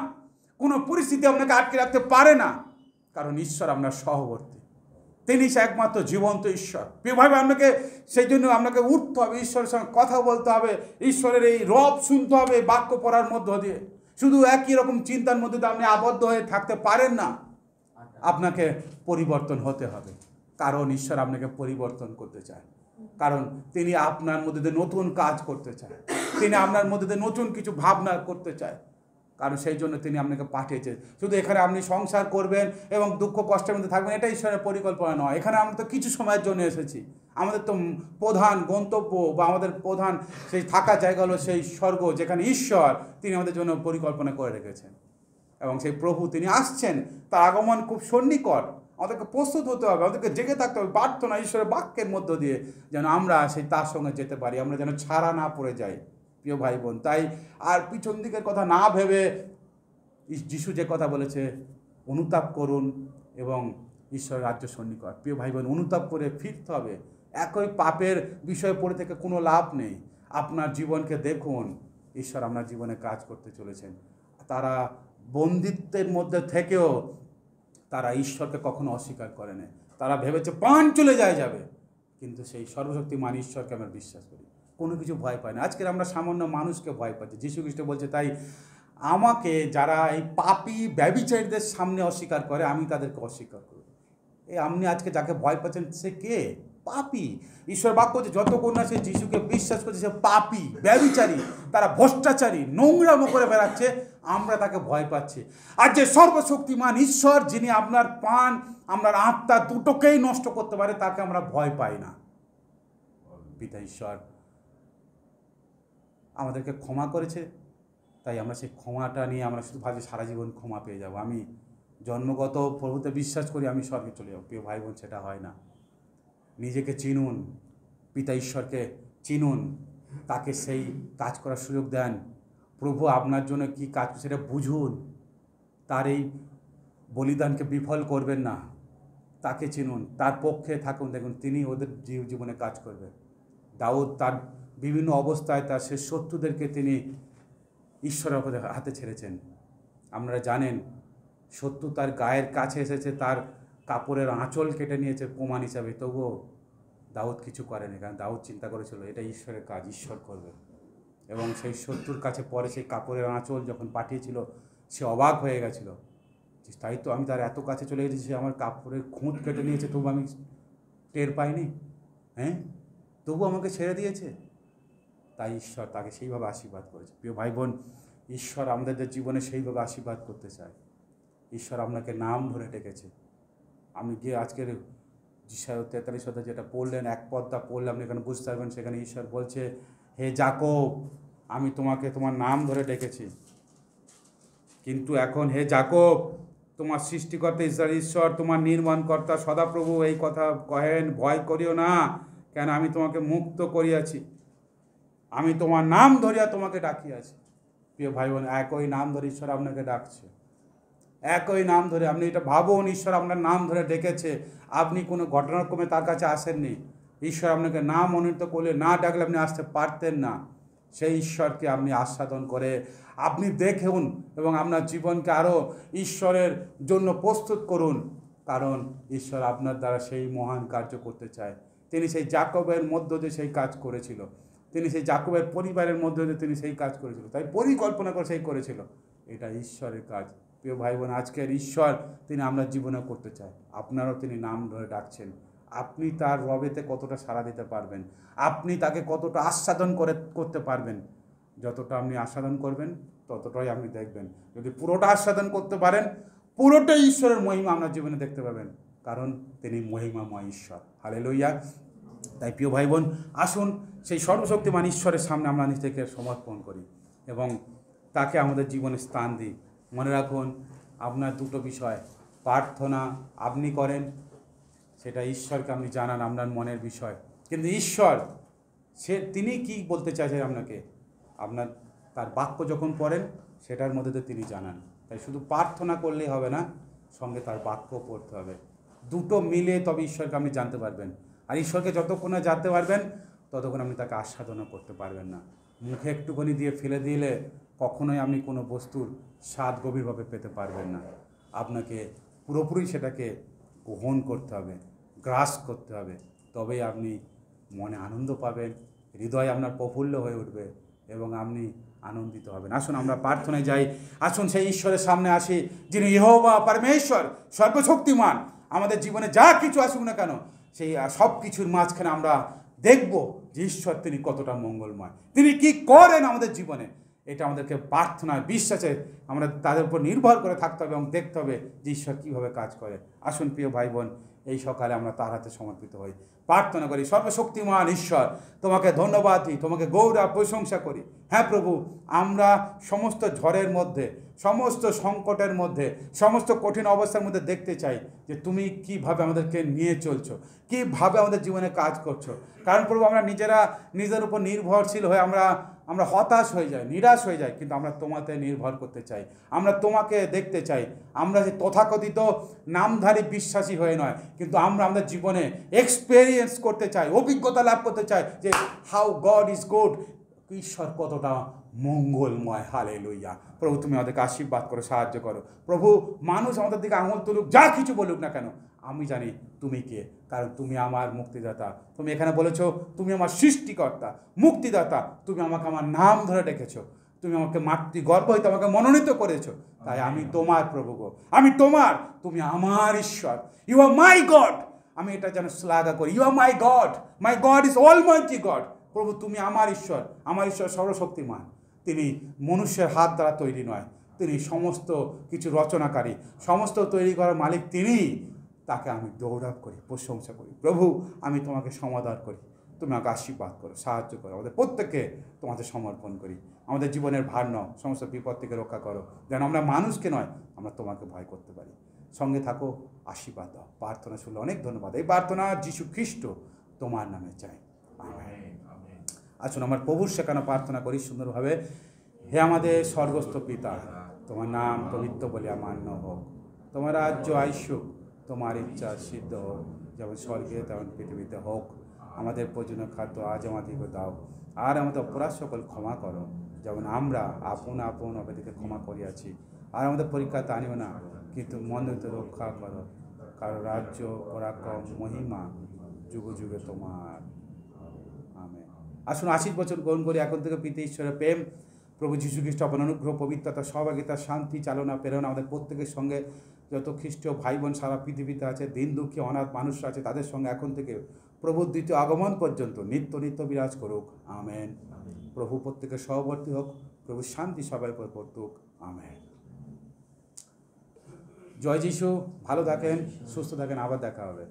কোনো পরিস্থিতি আপনাকে আটকে রাখতে পারে না, কারণ ঈশ্বর আপনার সহবর্তী, তিনি সে একমাত্র জীবন্ত ঈশ্বর। প্রিয়ভাবে আপনাকে সেই জন্য আপনাকে উঠতে হবে, ঈশ্বরের সঙ্গে কথা বলতে হবে, ঈশ্বরের এই রব শুনতে হবে বাক্য পড়ার মধ্য দিয়ে। শুধু একই রকম চিন্তার মধ্যে দিয়ে আপনি আবদ্ধ হয়ে থাকতে পারেন না, আপনাকে পরিবর্তন হতে হবে, কারণ ঈশ্বর আপনাকে পরিবর্তন করতে চায়, কারণ তিনি আপনার মধ্যে দিয়ে নতুন কাজ করতে চায়, তিনি আপনার মধ্যে দিয়ে নতুন কিছু ভাবনা করতে চায়, কারণ সেই জন্য তিনি আপনাকে পাঠিয়েছেন। শুধু এখানে আপনি সংসার করবেন এবং দুঃখ কষ্টের মধ্যে থাকবেন, এটা ঈশ্বরের পরিকল্পনা নয়। এখানে আমরা তো কিছু সময়ের জন্য এসেছি, আমাদের তো প্রধান গন্তব্য বা আমাদের প্রধান সেই থাকা জায়গা হলো সেই স্বর্গ, যেখানে ঈশ্বর তিনি আমাদের জন্য পরিকল্পনা করে রেখেছেন, এবং সেই প্রভু তিনি আসছেন, তার আগমন খুব সন্নিকট। আমাদেরকে প্রস্তুত হতে হবে, আমাদেরকে জেগে থাকতে হবে প্রার্থনা ঈশ্বরের বাক্যের মধ্য দিয়ে, যেন আমরা সেই তার সঙ্গে যেতে পারি, আমরা যেন ছাড়া না পড়ে যাই প্রিয় ভাই বোন। তাই আর পিছন দিকের কথা না ভেবে যিশু যে কথা বলেছে, অনুতাপ করুন এবং ঈশ্বরের রাজ্য সন্নিকট। প্রিয় ভাই বোন, অনুতাপ করে ফিরতে হবে। একই পাপের বিষয়ে পড়ে থেকে কোনো লাভ নেই। আপনার জীবনকে দেখুন, ঈশ্বর আপনার জীবনে কাজ করতে চলেছেন। তারা বন্দিত্বের মধ্যে থেকেও তারা ঈশ্বরকে কখনো অস্বীকার করে না। তারা ভেবেছে প্রাণ চলে যাবে, কিন্তু সেই সর্বশক্তিমান ঈশ্বরকে আমরা বিশ্বাস করি, কোনো কিছু ভয় পায় না। আজকের আমরা সামান্য মানুষকে ভয় পাচ্ছি। যীশু খ্রিস্ট বলছে, তাই আমাকে যারা এই পাপী ব্যভিচারীদের সামনে অস্বীকার করে, আমি তাদেরকে অস্বীকার করব। এই আপনি আজকে যাকে ভয় পাচ্ছেন সে কে? পাপী। ঈশ্বর বাক্য যে যতক্ষণ না সে যিশুকে বিশ্বাস করছে সে পাপী, ব্যভিচারী, তারা ভ্রষ্টাচারী, নোংরামো করে বেড়াচ্ছে, আমরা তাকে ভয় পাচ্ছি। আর যে সর্বশক্তিমান ঈশ্বর, যিনি আপনার প্রাণ আপনার আত্মা দুটোকেই নষ্ট করতে পারে, তাকে আমরা ভয় পাই না। পিতা ঈশ্বর আমাদেরকে ক্ষমা করেছে, তাই আমরা সেই ক্ষমাটা নিয়ে আমরা শুধু ভাবছি সারা জীবন ক্ষমা পেয়ে যাব, আমি জন্মগত প্রভুতে বিশ্বাস করি আমি স্বর্গে চলে যাব। প্রিয় ভাই বোন, সেটা হয় না। নিজেকে চিনুন, পিতা ঈশ্বরকে চিনুন, তাকে সেই কাজ করার সুযোগ দেন। প্রভু আপনার জন্য কি কাজ সেটা বুঝুন, তার এই বলিদানকে বিফল করবেন না, তাকে চিনুন, তার পক্ষে থাকুন, দেখুন তিনি ওদের জীবনে কাজ করবেন। দাউদ তার বিভিন্ন অবস্থায় তার সে শত্রুদেরকে তিনি ঈশ্বরের হাতে ছেড়েছেন। আপনারা জানেন, শত্রু তার গায়ের কাছে এসেছে, তার কাপড়ের আঁচল কেটে নিয়েছে প্রমাণ হিসাবে, তবুও দাউদ কিছু করেনি, কারণ দাউদ চিন্তা করেছিল এটা ঈশ্বরের কাজ, ঈশ্বর করবে। এবং সেই শত্রুর কাছে পরে সেই কাপড়ের আঁচল যখন পাঠিয়েছিল, সে অবাক হয়ে গেছিল, তাই তো আমি তার এত কাছে চলে গেছি, সে আমার কাপড়ের খুঁত কেটে নিয়েছে, তবু আমি টের পাইনি, হ্যাঁ, তবু আমাকে ছেড়ে দিয়েছে। তাই ঈশ্বর তাকে সেইভাবে আশীর্বাদ করেছে। প্রিয় ভাই বোন, ঈশ্বর আমাদের জীবনে সেইভাবে আশীর্বাদ করতে চায়। ঈশ্বর আপনাকে নাম ধরে ডেকেছে। আপনি গিয়ে আজকের 43 যেটা পড়লেন, এক পদটা পড়লে আপনি এখানে বুঝতে পারবেন, সেখানে ঈশ্বর বলছে, হে যাকব, আমি তোমাকে তোমার নাম ধরে ডেকেছি, কিন্তু এখন হে যাকব, তোমার সৃষ্টিকর্তা ইসরায়েল ঈশ্বর, তোমার নির্মাণকর্তা সদাপ্রভু এই কথা কহেন, ভয় করিও না, কেন আমি তোমাকে মুক্ত করিয়াছি, আমি তোমার নাম ধরিয়া তোমাকে ডাকিয়াছি। প্রিয় ভাই বোন, একই নাম ধরে ঈশ্বর আপনাকে ডাকছে, একই নাম ধরে। আপনি এটা ভাবুন, ঈশ্বর আপনার নাম ধরে ডেকেছে, আপনি কোনো ঘটনাক্রমে তার কাছে আসেননি। ঈশ্বর আপনাকে না মনোনীত করলে, না ডাকলে আপনি আসতে পারতেন না। সেই ঈশ্বরকে আপনি আস্বাদন করে আপনি দেখুন এবং আপনার জীবনকে আরও ঈশ্বরের জন্য প্রস্তুত করুন, কারণ ঈশ্বর আপনার দ্বারা সেই মহান কার্য করতে চায়। তিনি সেই যাকবের মধ্য দিয়ে সেই কাজ করেছিল, তিনি সেই যাকবের পরিবারের মধ্য দিয়ে তিনি সেই কাজ করেছিল, তাই পরিকল্পনা করে সেই করেছিল। এটা ঈশ্বরের কাজ। প্রিয় ভাই বোন, আজকের ঈশ্বর তিনি আপনার জীবনে করতে চায়। আপনারও তিনি নাম ধরে ডাকছেন। আপনি তার রবেতে কতটা সাড়া দিতে পারবেন, আপনি তাকে কতটা আস্বাদন করতে পারবেন। যতটা আপনি আস্বাদন করবেন ততটাই আপনি দেখবেন। যদি পুরোটা আস্বাদন করতে পারেন, পুরোটাই ঈশ্বরের মহিমা আপনার জীবনে দেখতে পাবেন, কারণ তিনি মহিমাময় ঈশ্বর। হালেলুয়া। তাই প্রিয় ভাই বোন, আসুন সেই সর্বশক্তিমান ঈশ্বরের সামনে আমরা নিজেকে সমর্পণ করি এবং তাকে আমাদের জীবনে স্থান দিই। মনে রাখুন, আপনার দুটো বিষয়, প্রার্থনা আপনি করেন, সেটা ঈশ্বরকে আপনি জানান আপনার মনের বিষয়, কিন্তু ঈশ্বর তিনি কি বলতে চাইছেন আপনাকে, আপনার তার বাক্য যখন পড়েন সেটার মধ্যে দিয়ে তিনি জানান। তাই শুধু প্রার্থনা করলেই হবে না, সঙ্গে তার বাক্য পড়তে হবে। দুটো মিলে তবে ঈশ্বরকে আপনি জানতে পারবেন। আর ঈশ্বরকে যতক্ষণ না জানতে পারবেন ততক্ষণ আপনি তাকে আস্বাদনও করতে পারবেন না। মুখে একটুখানি দিয়ে ফেলে দিলে কখনোই আপনি কোনো বস্তুর স্বাদ গভীরভাবে পেতে পারবেন না। আপনাকে পুরোপুরি সেটাকে গ্রহণ করতে হবে, গ্রাস করতে হবে, তবেই আপনি মনে আনন্দ পাবেন, হৃদয় আপনার প্রফুল্ল হয়ে উঠবে এবং আপনি আনন্দিত হবেন। আসুন আমরা প্রার্থনায় যাই, আসুন সেই ঈশ্বরের সামনে আসি যিনি ইহোবা পরমেশ্বর সর্বশক্তিমান। আমাদের জীবনে যা কিছু আসুক না কেন, সেই সব কিছুর মাঝখানে আমরা দেখব যে ঈশ্বর তিনি কতটা মঙ্গলময়, তিনি কি করেন আমাদের জীবনে। এটা আমাদেরকে প্রার্থনায় বিশ্বাসে আমরা তাদের উপর নির্ভর করে থাকতে হবে এবং দেখতে হবে যে ঈশ্বর কীভাবে কাজ করে। আসুন প্রিয় ভাই বোন, এই সকালে আমরা তার হাতে সমর্পিত হই, প্রার্থনা করি। সর্বশক্তিমান ঈশ্বর, তোমাকে ধন্যবাদ দিই, তোমাকে গৌরব প্রশংসা করি। হ্যাঁ প্রভু, আমরা সমস্ত ঝড়ের মধ্যে, সমস্ত সংকটের মধ্যে, সমস্ত কঠিন অবস্থার মধ্যে দেখতে চাই যে তুমি কীভাবে আমাদেরকে নিয়ে চলছো, কীভাবে আমাদের জীবনে কাজ করছো। কারণ প্রভু, আমরা নিজের উপর নির্ভরশীল হয়ে আমরা হতাশ হয়ে যাই, নিরাশ হয়ে যাই, কিন্তু আমরা তোমাতে নির্ভর করতে চাই, আমরা তোমাকে দেখতে চাই। আমরা যে তথাকথিত নামধারী বিশ্বাসী হয়ে নয়, কিন্তু আমরা আমাদের জীবনে এক্সপেরিয়েন্স করতে চাই, অভিজ্ঞতা লাভ করতে চাই যে হাউ গড ইজ গুড, ঈশ্বর কতটা মঙ্গলময়। হালেলুয়া। প্রভু, তুমি আমাদেরকে আশীর্বাদ করো, সাহায্য করো। প্রভু, মানুষ আমাদের দিকে আঙুল তুলুক, যা কিছু বলুক না কেন, আমি জানি তুমি কে, কারণ তুমি আমার মুক্তিদাতা। তুমি এখানে বলেছো তুমি আমার সৃষ্টিকর্তা, মুক্তিদাতা। তুমি আমাকে আমার নাম ধরে ডেকেছো, তুমি আমাকে মাতৃগর্ভ হইতে আমাকে মনোনীত করেছো। তাই আমি তোমার প্রভু গো, আমি তোমার, তুমি আমার ঈশ্বর। You are my God. আমি এটা যেন শ্লাঘা করি, you are my God is almighty God. প্রভু, তুমি আমার ঈশ্বর, আমার ঈশ্বর সর্বশক্তিমান। তিনি মনুষ্যের হাত দ্বারা তৈরি নয়, তিনি সমস্ত কিছু রচনাকারী, সমস্ত তৈরি করার মালিক তিনি। তাকে আমি গৌরব করি, প্রশংসা করি। প্রভু, আমি তোমাকে সমাদর করি, তুমি আমাকে আশীর্বাদ করো, সাহায্য করো। আমাদের প্রত্যেককে তোমাদের সমর্পণ করি। আমাদের জীবনের ভার নাও, সমস্ত বিপদ থেকে রক্ষা করো, যেন আমরা মানুষকে নয়, আমরা তোমাকে ভয় করতে পারি। সঙ্গে থাকো, আশীর্বাদ দাও। প্রার্থনা শুনলে অনেক ধন্যবাদ। এই প্রার্থনা যীশু খ্রিস্ট তোমার নামে চাই, আমেন। আসুন আমার প্রভুর শেখানো প্রার্থনা করি সুন্দরভাবে। হে আমাদের স্বর্গস্থ পিতা, তোমার নাম পবিত্র বলিয়া মান্য হোক, তোমার রাজ্য আইসুক, তোমার ইচ্ছা সিদ্ধ হোক, যেমন স্বর্গে তেমন পৃথিবীতে হোক। আমাদের প্রয়োজনীয় খাদ্য আজ আমাদেরকে দাও, আর আমাদের অপরাধ সকল ক্ষমা করো, যেমন আমরা আপন অপরাধীকে ক্ষমা করিয়াছি। আর আমাদের পরীক্ষাতে আনিও না, কিন্তু মন্দ হইতে রক্ষা করো, কারণ রাজ্য, পরাক্রম, মহিমা যুগে যুগে তোমার, আমেন। আসুন আশীর্বচন গ্রহণ করি এখন থেকে। পিতা ঈশ্বরের প্রেম, প্রভু যীশু খ্রিস্ট আপন অনুগ্রহ, পবিত্রতা, সহভাগিতা, শান্তি, চালনা, প্রেরণা আমাদের প্রত্যেকের সঙ্গে, যত খ্রিস্টীয় ভাই বোন সারা পৃথিবীতে আছে, দিন দুঃখী অনাথ মানুষরা আছে, তাদের সঙ্গে এখন থেকে প্রভুর দ্বিতীয় আগমন পর্যন্ত নিত্য নিত্য বিরাজ করুক, আমেন। প্রভু প্রত্যেকের সহবর্তী হোক, প্রভু শান্তি সবার উপর পড়তুক, আমেন। জয় যিশু। ভালো থাকেন, সুস্থ থাকেন, আবার দেখা হবে।